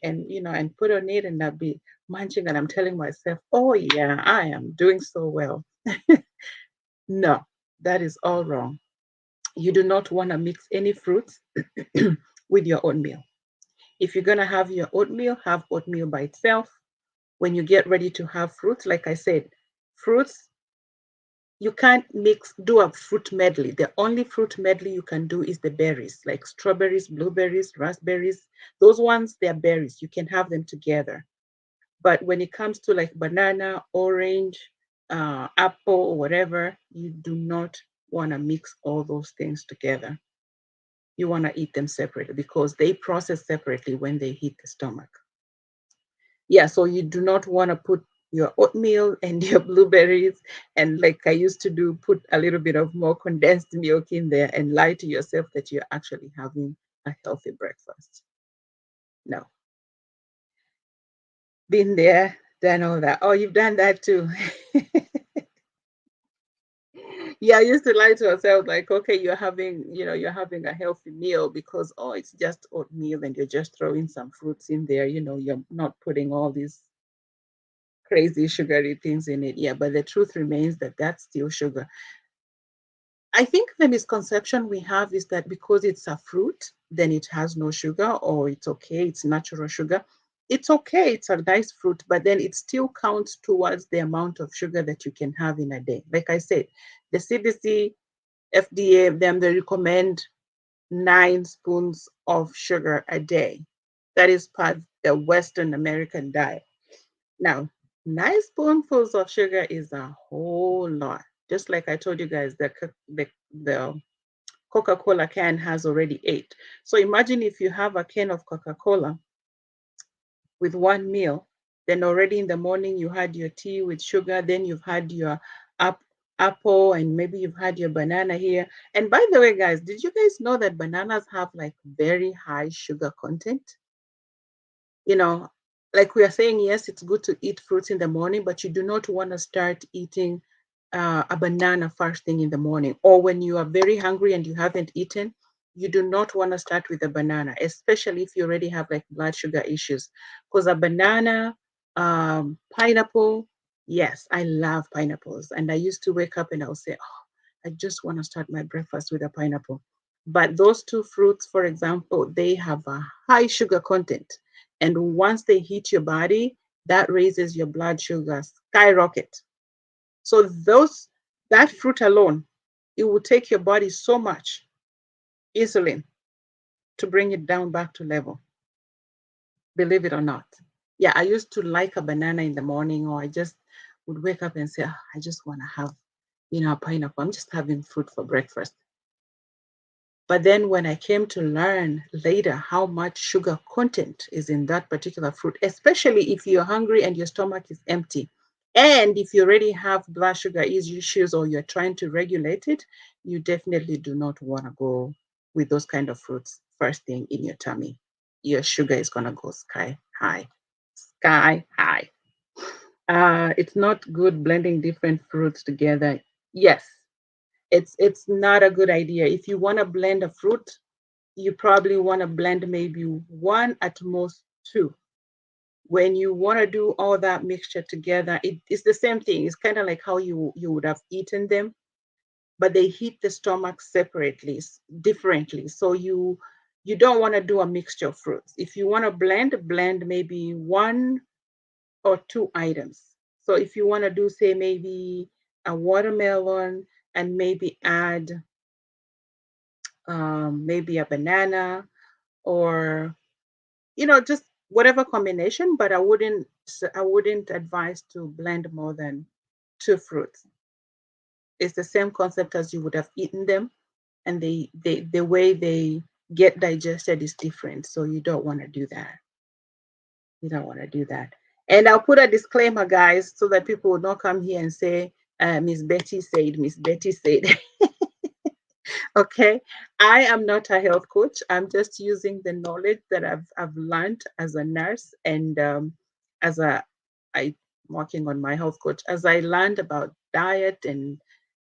put on it and I'll be munching and I'm telling myself, oh yeah, I am doing so well. No, that is all wrong. You do not want to mix any fruits with your oatmeal. If you're going to have your oatmeal, have oatmeal by itself. When you get ready to have fruits, like I said, fruits, you can't do a fruit medley. The only fruit medley you can do is the berries, like strawberries, blueberries, raspberries. Those ones, they're berries. You can have them together. But when it comes to like banana, orange, apple, or whatever, you do not want to mix all those things together. You want to eat them separately because they process separately when they hit the stomach. Yeah, so you do not want to put your oatmeal and your blueberries and like I used to do, put a little bit of more condensed milk in there and lie to yourself that you're actually having a healthy breakfast. No. Been there, done all that. Oh, you've done that too. Yeah, I used to lie to ourselves like, okay, you're having a healthy meal because oh, it's just oatmeal and you're just throwing some fruits in there, you're not putting all these crazy sugary things in it. Yeah, but the truth remains that that's still sugar. I think the misconception we have is that because it's a fruit, then it has no sugar or it's okay, it's natural sugar. It's okay, it's a nice fruit, but then it still counts towards the amount of sugar that you can have in a day. Like I said, the CDC, FDA, them they recommend 9 spoons of sugar a day. That is part of the Western American diet. Now, 9 spoonfuls of sugar is a whole lot. Just like I told you guys, the Coca-Cola can has already 8. So imagine if you have a can of Coca-Cola with one meal, then already in the morning you had your tea with sugar, then you've had your ap- apple, and maybe you've had your banana here. And by the way, guys, did you guys know that bananas have like very high sugar content? You know, like we are saying, yes, it's good to eat fruits in the morning, but you do not want to start eating a banana first thing in the morning, or when you are very hungry and you haven't eaten, you do not want to start with a banana, especially if you already have like blood sugar issues. Because a banana, pineapple, yes, I love pineapples. And I used to wake up and I'll say, oh, I just want to start my breakfast with a pineapple. But those two fruits, for example, they have a high sugar content. And once they hit your body, that raises your blood sugar skyrocket. So that fruit alone, it will take your body so much insulin to bring it down back to level, believe it or not. Yeah, I used to like a banana in the morning, or I just would wake up and say, "Ah, I just want to have, a pineapple. I'm just having fruit for breakfast." But then when I came to learn later how much sugar content is in that particular fruit, especially if you're hungry and your stomach is empty, and if you already have blood sugar issues or you're trying to regulate it, you definitely do not want to go with those kind of fruits first thing in your tummy. Your sugar is going to go sky high. Sky high. It's not good blending different fruits together. Yes, it's not a good idea. If you want to blend a fruit, you probably want to blend maybe one at most two. When you want to do all that mixture together, it's the same thing. It's kind of like how you would have eaten them, but they hit the stomach separately, differently. So you don't want to do a mixture of fruits. If you want to blend maybe one or two items. So if you want to do, say, maybe a watermelon and maybe add maybe a banana, or just whatever combination, but I wouldn't advise to blend more than two fruits. It's the same concept as you would have eaten them, and the way they get digested is different. So you don't want to do that. You don't want to do that. And I'll put a disclaimer, guys, so that people will not come here and say, Miss Betty said, Miss Betty said. Okay, I am not a health coach. I'm just using the knowledge that I've learned as a nurse, and as a I'm working on my health coach, as I learned about diet and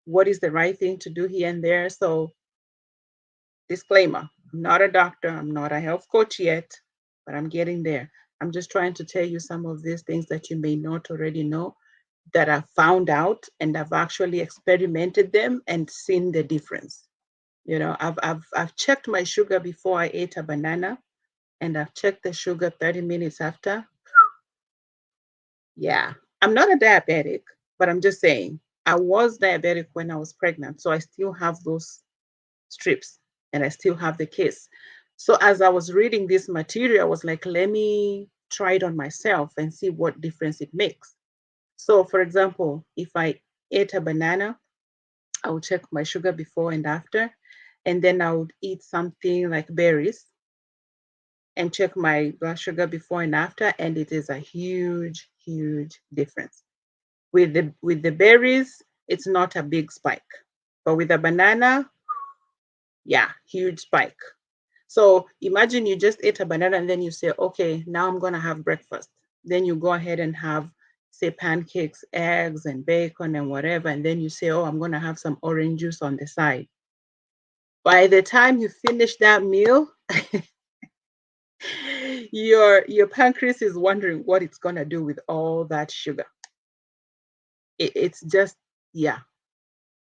what is the right thing to do here and there. So disclaimer: I'm not a doctor. I'm not a health coach yet, but I'm getting there. I'm just trying to tell you some of these things that you may not already know, that I found out and I've actually experimented them and seen the difference. I've checked my sugar before I ate a banana, and I've checked the sugar 30 minutes after. Yeah, I'm not a diabetic, but I'm just saying I was diabetic when I was pregnant, so I still have those strips and I still have the case. So as I was reading this material, I was like, let me try it on myself and see what difference it makes. So, for example, if I ate a banana, I would check my sugar before and after, and then I would eat something like berries and check my blood sugar before and after, and it is a huge, huge difference. With the berries, it's not a big spike, but with a banana, yeah, huge spike. So imagine you just ate a banana and then you say, okay, now I'm gonna have breakfast. Then you go ahead and have, say, pancakes, eggs, and bacon and whatever, and then you say, oh, I'm gonna have some orange juice on the side. By the time you finish that meal, your pancreas is wondering what it's gonna do with all that sugar. It's just, yeah.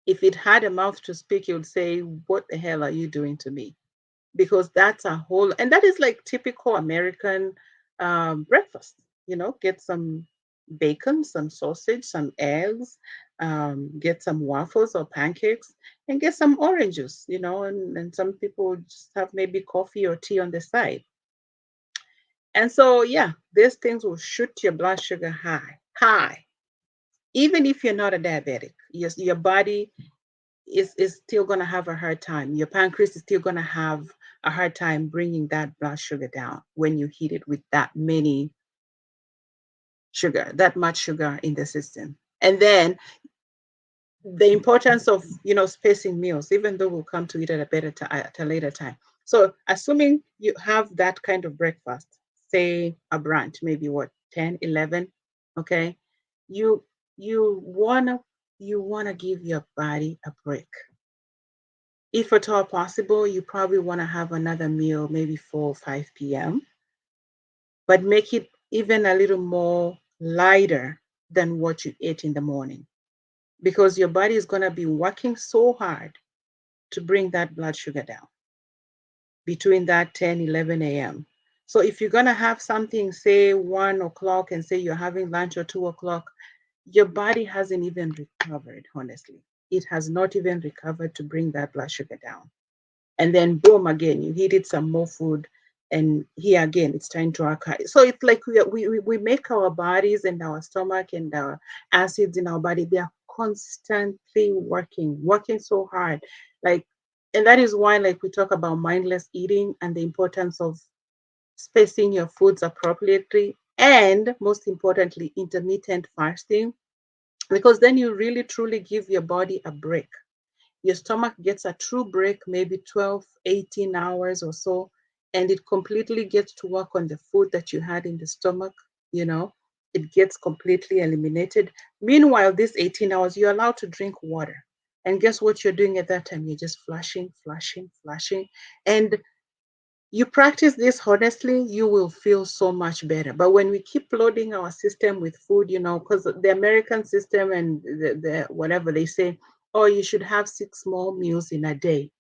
If it had a mouth to speak, it would say, "What the hell are you doing to me?" Because that's a whole, and that is like typical American breakfast. Get some bacon, some sausage, some eggs, get some waffles or pancakes, and get some orange juice. And some people just have maybe coffee or tea on the side. And so, yeah, these things will shoot your blood sugar high, high. Even if you're not a diabetic, your body is still going to have a hard time. Your pancreas is still going to have a hard time bringing that blood sugar down when you heat it with that much sugar in the system. And then the importance of spacing meals, even though we'll come to it at a later time. So assuming you have that kind of breakfast, say a brunch, maybe what, 10, 11, okay? You you wanna you wanna give your body a break. If at all possible, you probably wanna have another meal, maybe 4 or 5 p.m., but make it even a little more lighter than what you ate in the morning because your body is gonna be working so hard to bring that blood sugar down between that 10, 11 a.m. So if you're going to have something, say 1 o'clock, and say you're having lunch or 2 o'clock, your body hasn't even recovered, honestly. It has not even recovered to bring that blood sugar down. And then, boom, again, you eat it some more food. And here again, it's time to archive. So it's like we make our bodies and our stomach and our acids in our body, they are constantly working so hard. Like, and that is why, like, we talk about mindless eating and the importance of spacing your foods appropriately, and most importantly, intermittent fasting, because then you really truly give your body a break. Your stomach gets a true break, maybe 12, 18 hours or so, and it completely gets to work on the food that you had in the stomach, you know, it gets completely eliminated. Meanwhile, these 18 hours, you're allowed to drink water. And guess what you're doing at that time? You're just flushing, flushing, flushing. And you practice this honestly, you will feel so much better. But when we keep loading our system with food, because the American system and the whatever they say, oh, you should have 6 small meals in a day.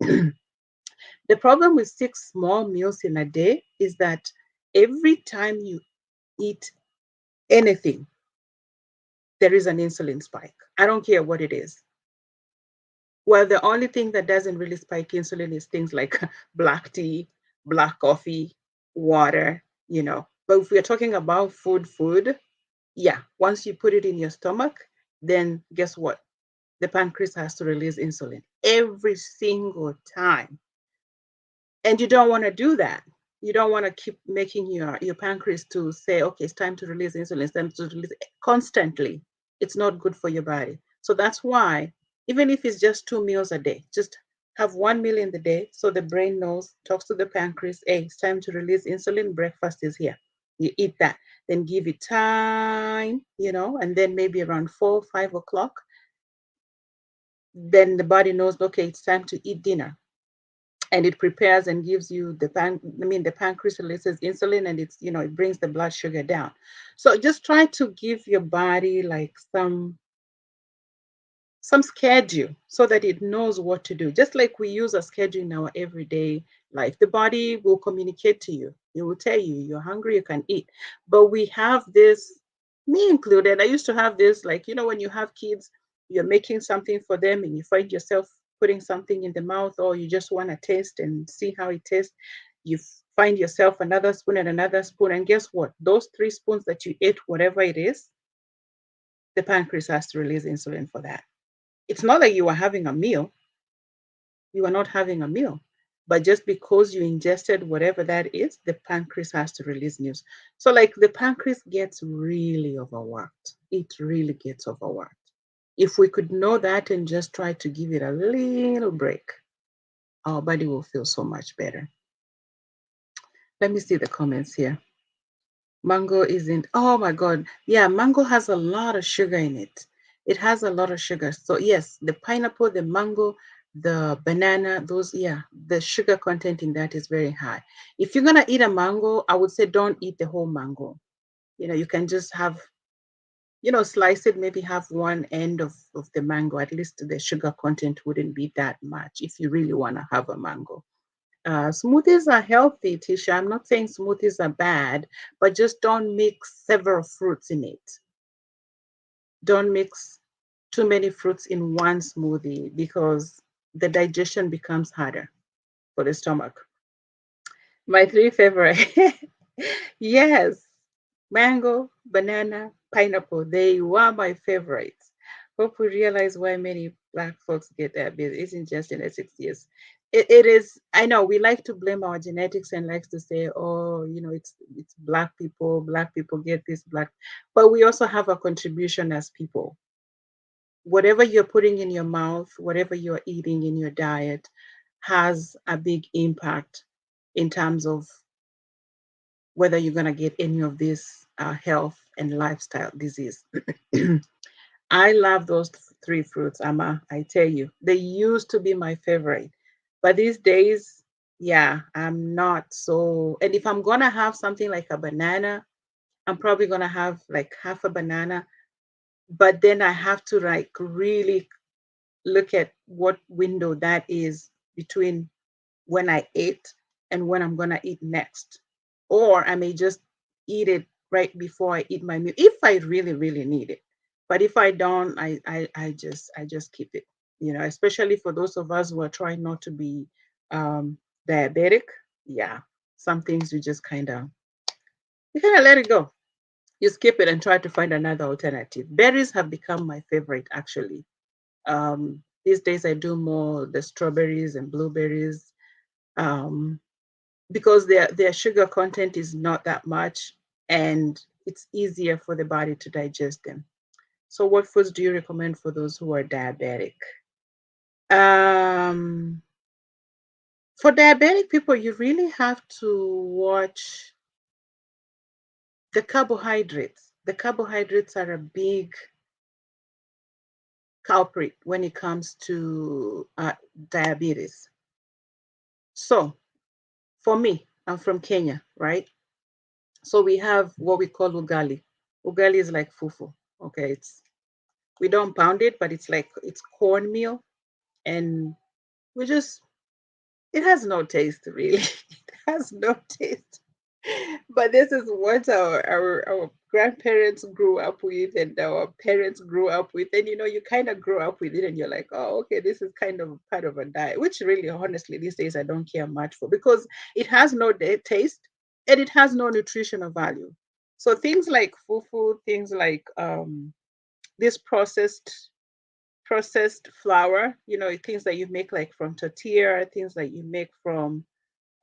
The problem with 6 small meals in a day is that every time you eat anything, there is an insulin spike. I don't care what it is. Well, the only thing that doesn't really spike insulin is things like black tea, black coffee, water, But if we're talking about food, yeah, once you put it in your stomach, then guess what? The pancreas has to release insulin every single time. And you don't want to do that. You don't want to keep making your pancreas to say, okay, it's time to release insulin, it's time to release it constantly. It's not good for your body. So that's why, even if it's just 2 meals a day, just have 1 meal in the day so the brain knows, talks to the pancreas, hey, it's time to release insulin, breakfast is here. You eat that, then give it time, and then maybe around 4, 5 o'clock, then the body knows, okay, it's time to eat dinner, and it prepares and gives you the pancreas releases insulin, and it brings the blood sugar down. So just try to give your body like some schedule so that it knows what to do. Just like we use a schedule in our everyday life, the body will communicate to you. It will tell you you're hungry, you can eat. But we have this, me included, I used to have this, like, when you have kids, you're making something for them and you find yourself putting something in the mouth, or you just want to taste and see how it tastes. You find yourself another spoon and another spoon. And guess what? Those 3 spoons that you ate, whatever it is, the pancreas has to release insulin for that. It's not like you are having a meal. You are not having a meal. But just because you ingested whatever that is, the pancreas has to release news. So, like, the pancreas gets really overworked. It really gets overworked. If we could know that and just try to give it a little break, our body will feel so much better. Let me see the comments here. Mango isn't, oh my God. Yeah, mango has a lot of sugar in it. It has a lot of sugar. So, yes, the pineapple, the mango, the banana, those, yeah, the sugar content in that is very high. If you're going to eat a mango, I would say don't eat the whole mango. You can just have, slice it, maybe have one end of the mango. At least the sugar content wouldn't be that much if you really want to have a mango. Smoothies are healthy, Tisha. I'm not saying smoothies are bad, but just don't mix several fruits in it. Don't mix too many fruits in one smoothie because the digestion becomes harder for the stomach. My three favorite. Yes, mango, banana, pineapple. They were my favorites. Hope we realize why many Black folks get diabetes. It isn't just genetics, yes. It is, I know we like to blame our genetics and likes to say, oh, it's black people get this black. But we also have a contribution as people. Whatever you're putting in your mouth, whatever you're eating in your diet has a big impact in terms of whether you're going to get any of this health and lifestyle disease. I love those three fruits, Amma. I tell you, they used to be my favorite, but these days, yeah, I'm not so. And if I'm gonna have something like a banana, I'm probably gonna have like half a banana, but then I have to like really look at what window that is between when I ate and when I'm gonna eat next. Or I may just eat it right before I eat my meal if I really, really need it. But if I don't, I just keep it. Especially for those of us who are trying not to be um, diabetic. Yeah, some things you kind of let it go. You skip it and try to find another alternative. Berries have become my favorite actually. These days I do more the strawberries and blueberries. Um, because their sugar content is not that much, and it's easier for the body to digest them. So what foods do you recommend for those who are diabetic? um for diabetic people, you really have to watch The carbohydrates are a big culprit when it comes to diabetes. So for me, I'm from Kenya, right? So we have what we call ugali. Ugali is like fufu. Okay, we don't pound it, but it's cornmeal, and we just it has no taste really. It has no taste. But this is what our grandparents grew up with and our parents grew up with. And you kind of grow up with it and you're like, oh, okay, this is kind of part of a diet, which really honestly these days I don't care much for because it has no taste and it has no nutritional value. So things like fufu, things like this processed flour, things that you make like from tortilla, things that you make from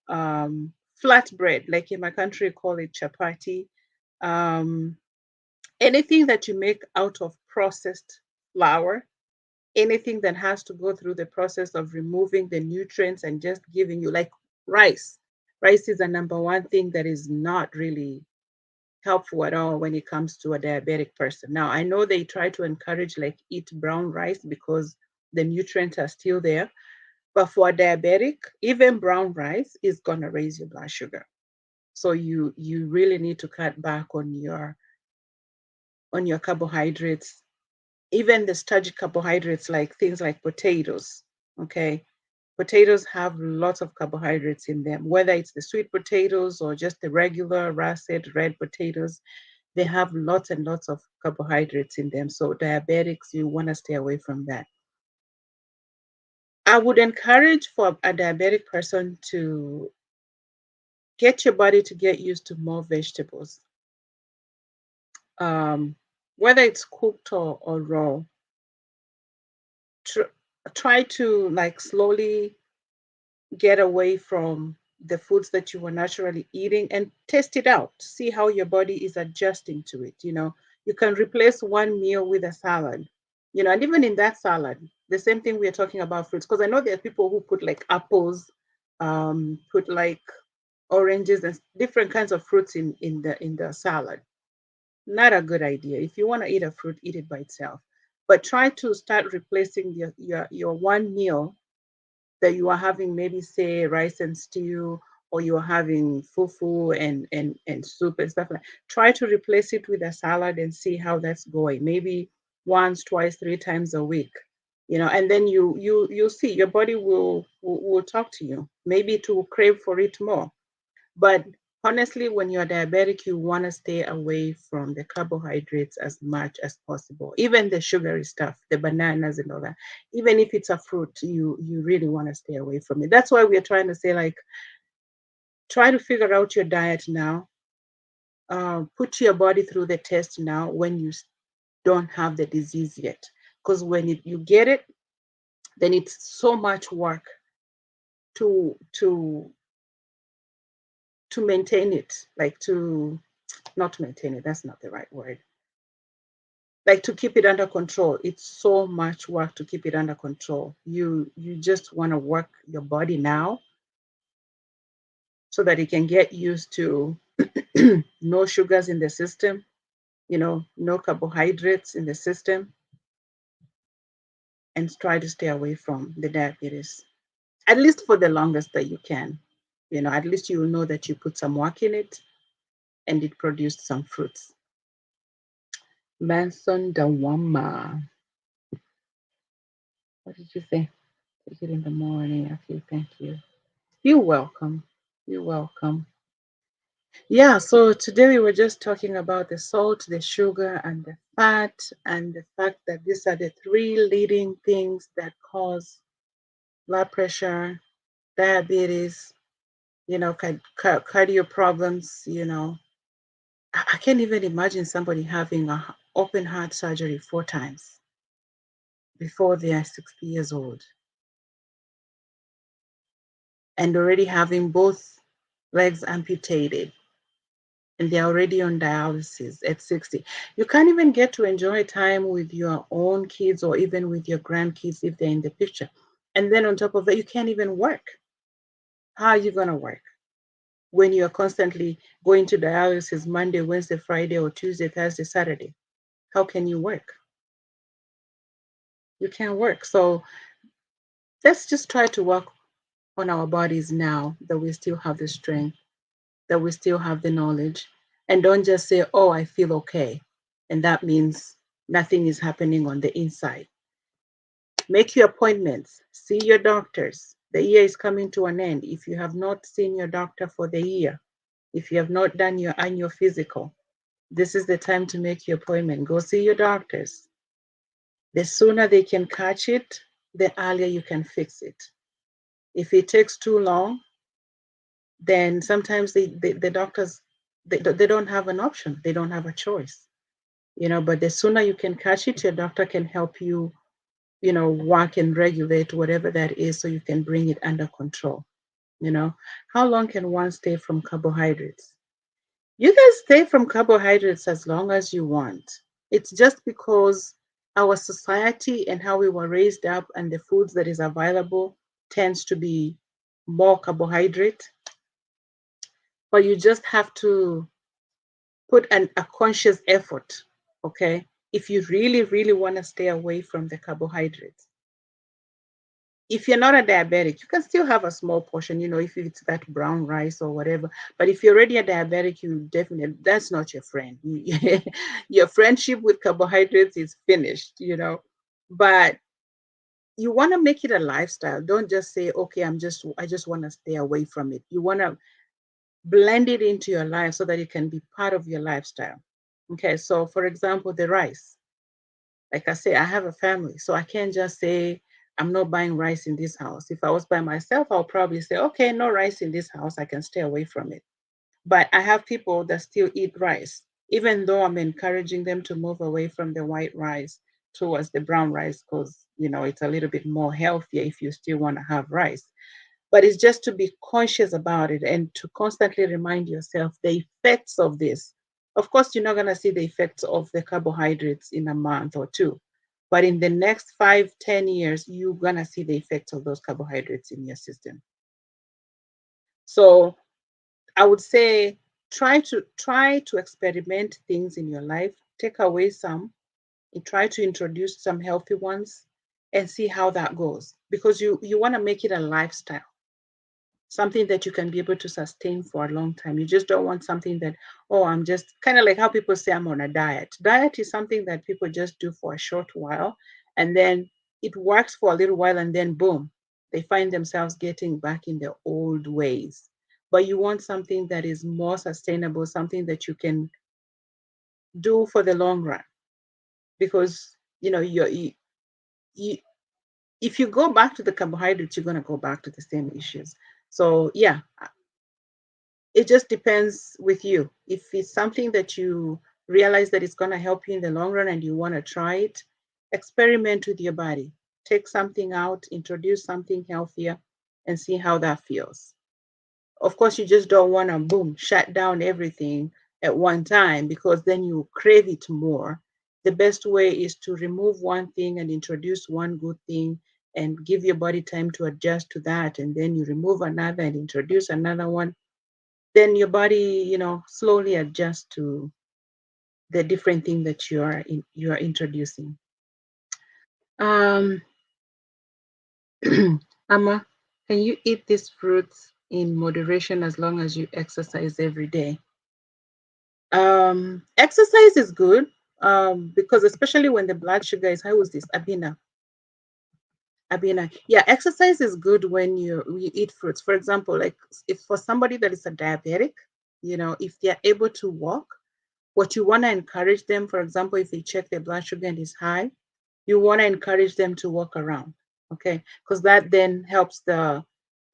um, flatbread, like in my country, we call it chapati. Um, Anything that you make out of processed flour, anything that has to go through the process of removing the nutrients and just giving you, like rice. Rice is a number one thing that is not really helpful at all when it comes to a diabetic person. Now, I know they try to encourage like eat brown rice because the nutrients are still there, but for a diabetic, even brown rice is going to raise your blood sugar. So you really need to cut back on your carbohydrates, even the starchy carbohydrates like things like potatoes. Okay, potatoes have lots of carbohydrates in them, whether it's the sweet potatoes or just the regular russet red potatoes. They have lots and lots of carbohydrates in them. So diabetics, you want to stay away from that. I would encourage for a diabetic person to get your body to get used to more vegetables, um, whether it's cooked or raw. Tr- Try to like slowly get away from the foods that you were naturally eating and test it out. See how your body is adjusting to it. You can replace one meal with a salad. And even in that salad, the same thing we are talking about fruits. Because I know there are people who put like apples, put like oranges and different kinds of fruits in the salad. Not a good idea. If you want to eat a fruit, eat it by itself. But try to start replacing your one meal that you are having, maybe say rice and stew, or you are having fufu and soup and stuff like. Try to replace it with a salad and see how that's going. Maybe once, twice, three times a week. And then you'll see your body will talk to you. Maybe it will crave for it more. But honestly, when you're diabetic, you want to stay away from the carbohydrates as much as possible. Even the sugary stuff, the bananas and all that. Even if it's a fruit, you really want to stay away from it. That's why we're trying to say, like, try to figure out your diet now. Put your body through the test now when you don't have the disease yet. Because when you get it, then it's so much work to to maintain it, like to not maintain it, that's not the right word, like to keep it under control. It's so much work to keep it under control. You just want to work your body now so that it can get used to no sugars in the system, no carbohydrates in the system, and try to stay away from the diabetes, at least for the longest that you can. At least you will know that you put some work in it and it produced some fruits. Manson Dawama. What did you say? Take it in the morning. Okay, thank you. You're welcome. You're welcome. Yeah, so today we were just talking about the salt, the sugar, and the fat, and the fact that these are the three leading things that cause blood pressure, diabetes, cardio problems. I can't even imagine somebody having a open heart surgery 4 times before they are 60 years old and already having both legs amputated and they're already on dialysis at 60. You can't even get to enjoy time with your own kids or even with your grandkids if they're in the picture. And then on top of that, you can't even work. How are you going to work when you're constantly going to dialysis Monday, Wednesday, Friday, or Tuesday, Thursday, Saturday? How can you work? You can't work. So let's just try to work on our bodies now that we still have the strength, that we still have the knowledge, and don't just say, oh, I feel okay. And that means nothing is happening on the inside. Make your appointments, see your doctors. The year is coming to an end. If you have not seen your doctor for the year, if you have not done your annual physical, this is the time to make your appointment. Go see your doctors. The sooner they can catch it, the earlier you can fix it. If it takes too long, then sometimes the doctors, they don't have an option. They don't have a choice. But the sooner you can catch it, your doctor can help you, work and regulate whatever that is so you can bring it under control. You know, how long can one stay from carbohydrates? You can stay from carbohydrates as long as you want. It's just because our society and how we were raised up and the foods that is available tends to be more carbohydrate, but you just have to put a conscious effort, okay? If you really, really want to stay away from the carbohydrates. If you're not a diabetic, you can still have a small portion, if it's that brown rice or whatever. But if you're already a diabetic, you definitely, that's not your friend. Your friendship with carbohydrates is finished. But you want to make it a lifestyle. Don't just say, okay, I just want to stay away from it. You want to blend it into your life so that it can be part of your lifestyle. Okay, so for example, the rice. Like I say, I have a family, so I can't just say I'm not buying rice in this house. If I was by myself, I'll probably say, okay, no rice in this house. I can stay away from it. But I have people that still eat rice, even though I'm encouraging them to move away from the white rice towards the brown rice because, it's a little bit more healthier if you still want to have rice. But it's just to be conscious about it and to constantly remind yourself the effects of this. Of course, you're not going to see the effects of the carbohydrates in a month or two, but in the next 5, 10 years, you're going to see the effects of those carbohydrates in your system. So I would say try to experiment things in your life, take away some and try to introduce some healthy ones and see how that goes because you want to make it a lifestyle, something that you can be able to sustain for a long time. You just don't want something that, oh, I'm just kind of like how people say I'm on a diet. Diet is something that people just do for a short while and then it works for a little while and then boom, they find themselves getting back in their old ways. But you want something that is more sustainable, something that you can do for the long run because you if you go back to the carbohydrates, you're going to go back to the same issues. So yeah, it just depends with you. If it's something that you realize that it's going to help you in the long run and you want to try it, experiment with your body. Take something out, introduce something healthier, and see how that feels. Of course, you just don't want to, boom, shut down everything at one time because then you crave it more. The best way is to remove one thing and introduce one good thing and give your body time to adjust to that. And then you remove another and introduce another one then your body, slowly adjusts to the different thing that you are introducing. Um, Amma, can you eat these fruits in moderation as long as you exercise every day? Exercise is good, because especially when the blood sugar is high. With this Abina? Abina. Yeah, exercise is good when you eat fruits. For example, like if for somebody that is a diabetic, if they're able to walk, what you want to encourage them, for example, if they check their blood sugar and is high, you want to encourage them to walk around, okay? Because that then helps the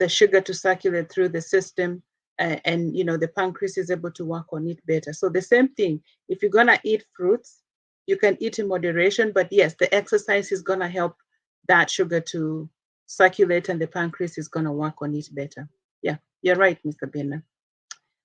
sugar to circulate through the system, and the pancreas is able to work on it better. So the same thing, if you're gonna eat fruits, you can eat in moderation, but yes, the exercise is gonna help that sugar to circulate, and the pancreas is gonna work on it better. Yeah, you're right, Mr. Bina.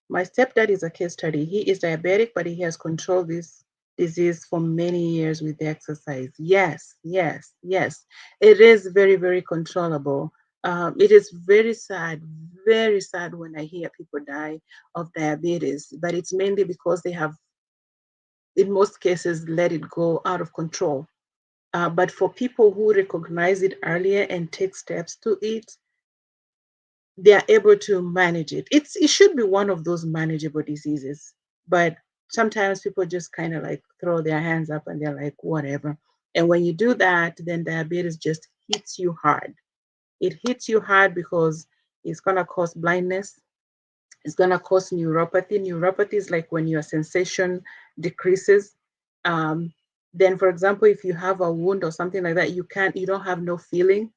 My stepdad is a case study. He is diabetic, but he has controlled this disease for many years with the exercise. Yes, yes, yes. It is very, very controllable. It is very sad when I hear people die of diabetes, but it's mainly because they have, in most cases, let it go out of control. But for people who recognize it earlier and take steps to it, they are able to manage it. It should be one of those manageable diseases, but sometimes people just kind of like throw their hands up and they're like, whatever. And when you do that, then diabetes just hits you hard. It hits you hard because it's gonna cause blindness. It's gonna cause neuropathy. Neuropathy is like when your sensation decreases. Um, then, for example, if you have a wound or something like that, you don't have no feeling.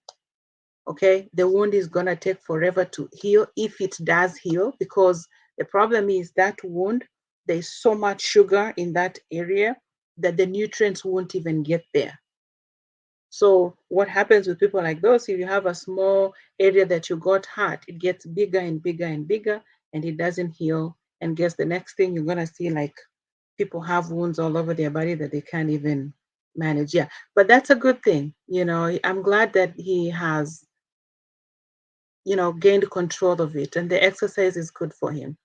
Okay, the wound is going to take forever to heal, if it does heal, because the problem is that wound, there's so much sugar in that area that the nutrients won't even get there. So what happens with people like those, if you have a small area that you got hurt, it gets bigger and bigger and bigger, and it doesn't heal. And guess the next thing you're going to see, like, people have wounds all over their body that they can't even manage. Yeah, but that's a good thing. I'm glad that he has gained control of it. And the exercise is good for him.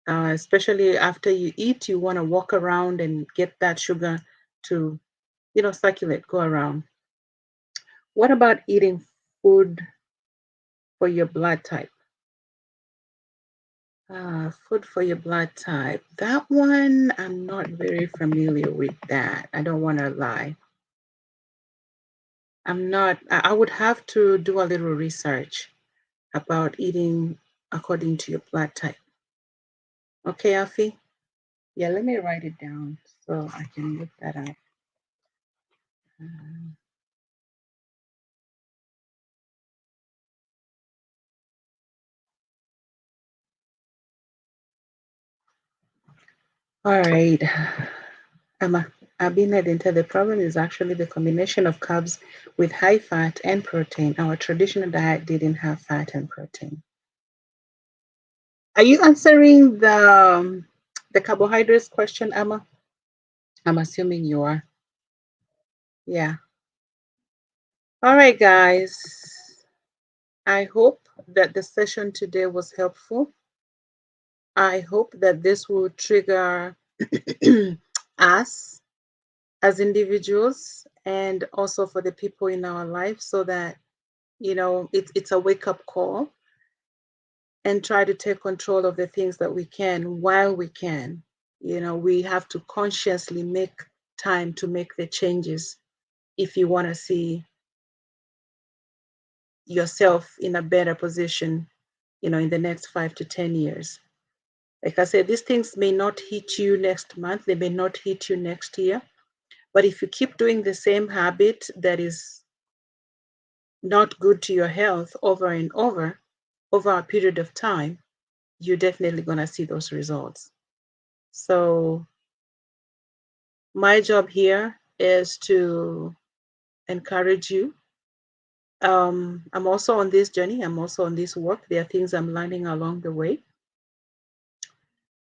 Especially after you eat, you want to walk around and get that sugar to, circulate, go around. What about eating food for your blood type? Food for your blood type. That one, I'm not very familiar with that. I don't want to lie. I'm not, I would have to do a little research about eating according to your blood type. Okay, Alfie? Yeah, let me write it down so I can look that up. Uh, all right. Emma, I've been into the problem is actually the combination of carbs with high fat and protein. Our traditional diet didn't have fat and protein. Are you answering the carbohydrates question, Emma? I'm assuming you are. Yeah. All right, guys. I hope that the session today was helpful. I hope that this will trigger us as individuals and also for the people in our life, so that it's a wake-up call, and try to take control of the things that we can while we can. We have to consciously make time to make the changes if you want to see yourself in a better position, in the next 5 to 10 years. Like I said, these things may not hit you next month, they may not hit you next year, but if you keep doing the same habit that is not good to your health over and over a period of time, you're definitely going to see those results. So my job here is to encourage you. I'm also on this journey. I'm also on this work. There are things I'm learning along the way.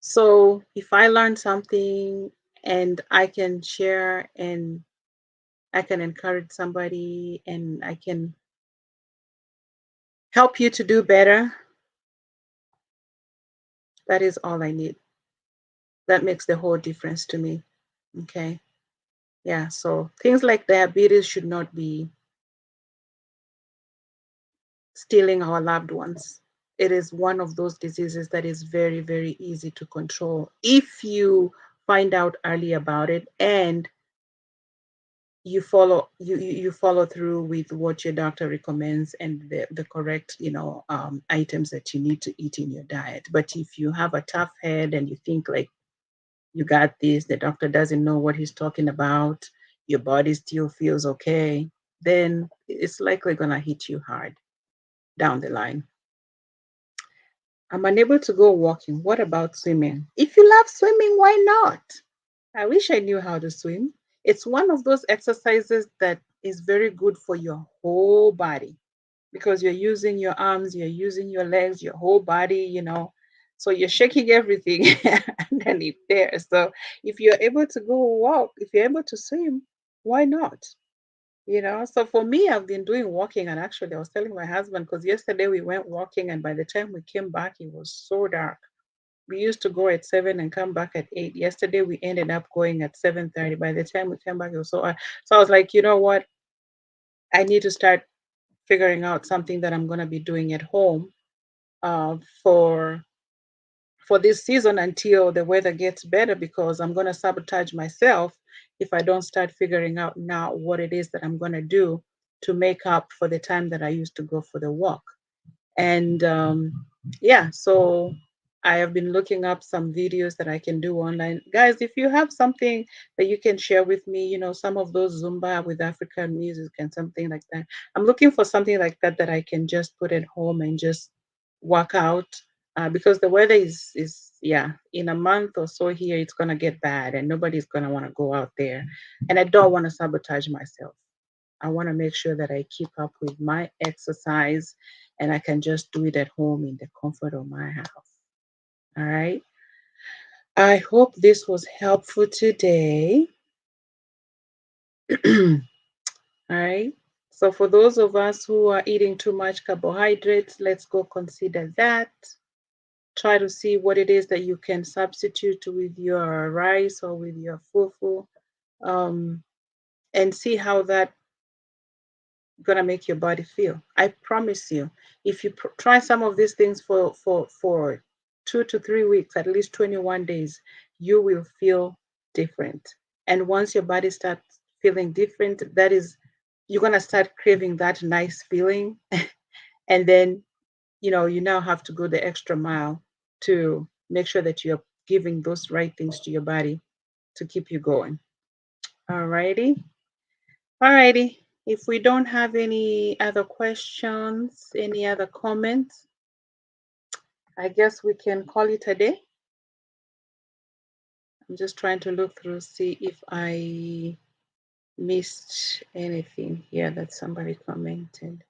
So if I learn something and I can share, and I can encourage somebody, and I can help you to do better, That is all I need. That makes the whole difference to me. Okay. Yeah. So things like diabetes should not be stealing our loved ones. It is one of those diseases that is very, very easy to control if you find out early about it and you follow through with what your doctor recommends and the correct items that you need to eat in your diet. But if you have a tough head and you think like you got this, the doctor doesn't know what he's talking about, your body still feels okay, then it's likely gonna hit you hard down the line. I'm unable to go walking. What about swimming? If you love swimming, why not? I wish I knew how to swim. It's one of those exercises that is very good for your whole body because you're using your arms, you're using your legs, your whole body. So you're shaking everything underneath there. So if you're able to go walk, if you're able to swim, why not? So for me, I've been doing walking, and actually, I was telling my husband because yesterday we went walking, and by the time we came back, it was so dark. We used to go at 7 and come back at 8. Yesterday, we ended up going at 7:30. By the time we came back, it was so I was like, you know what? I need to start figuring out something that I'm gonna be doing at home uh, for for this season until the weather gets better because I'm gonna sabotage myself if I don't start figuring out now what it is that I'm gonna do to make up for the time that I used to go for the walk. And yeah, so I have been looking up some videos that I can do online. Guys, if you have something that you can share with me, some of those Zumba with African music and something like that. I'm looking for something like that that I can just put at home and just work out. Because the weather is yeah, in a month or so here, it's gonna get bad and nobody's gonna want to go out there. And I don't want to sabotage myself. I want to make sure that I keep up with my exercise and I can just do it at home in the comfort of my house. All right. I hope this was helpful today. All right. So, for those of us who are eating too much carbohydrates, let's go consider that. Try to see what it is that you can substitute with your rice or with your fufu, um, and see how that gonna make your body feel. I promise you, if you try some of these things for 2 to 3 weeks, at least 21 days, you will feel different. And once your body starts feeling different, that is, you're gonna start craving that nice feeling, and then you now have to go the extra mile to make sure that you're giving those right things to your body to keep you going. Alrighty. Alrighty. If we don't have any other questions, any other comments, I guess we can call it a day. I'm just trying to look through, see if I missed anything here that somebody commented.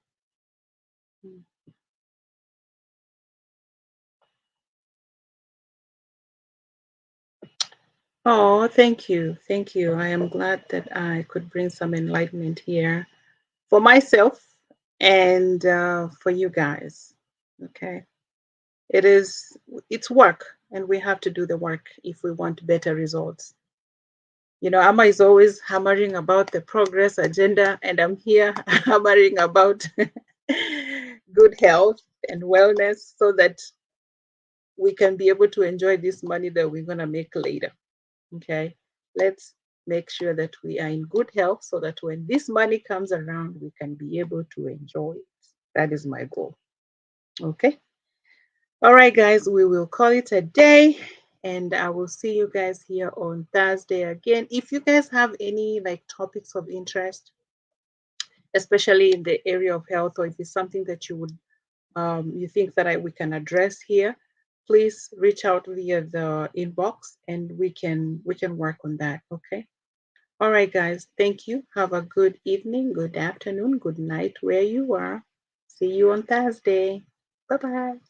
Oh, thank you. Thank you. I am glad that I could bring some enlightenment here for myself and for you guys. Okay. It is, it's work, and we have to do the work if we want better results. Amma is always hammering about the progress agenda, and I'm here hammering about good health and wellness so that we can be able to enjoy this money that we're going to make later. Okay. Let's make sure that we are in good health so that when this money comes around, we can be able to enjoy it. That is my goal. Okay. All right, guys, we will call it a day, and I will see you guys here on Thursday again. If you guys have any like topics of interest, especially in the area of health, or if it's something that you think that we can address here, please reach out via the inbox, and we can work on that. Okay. All right, guys. Thank you. Have a good evening, good afternoon, good night where you are. See you on Thursday. Bye bye.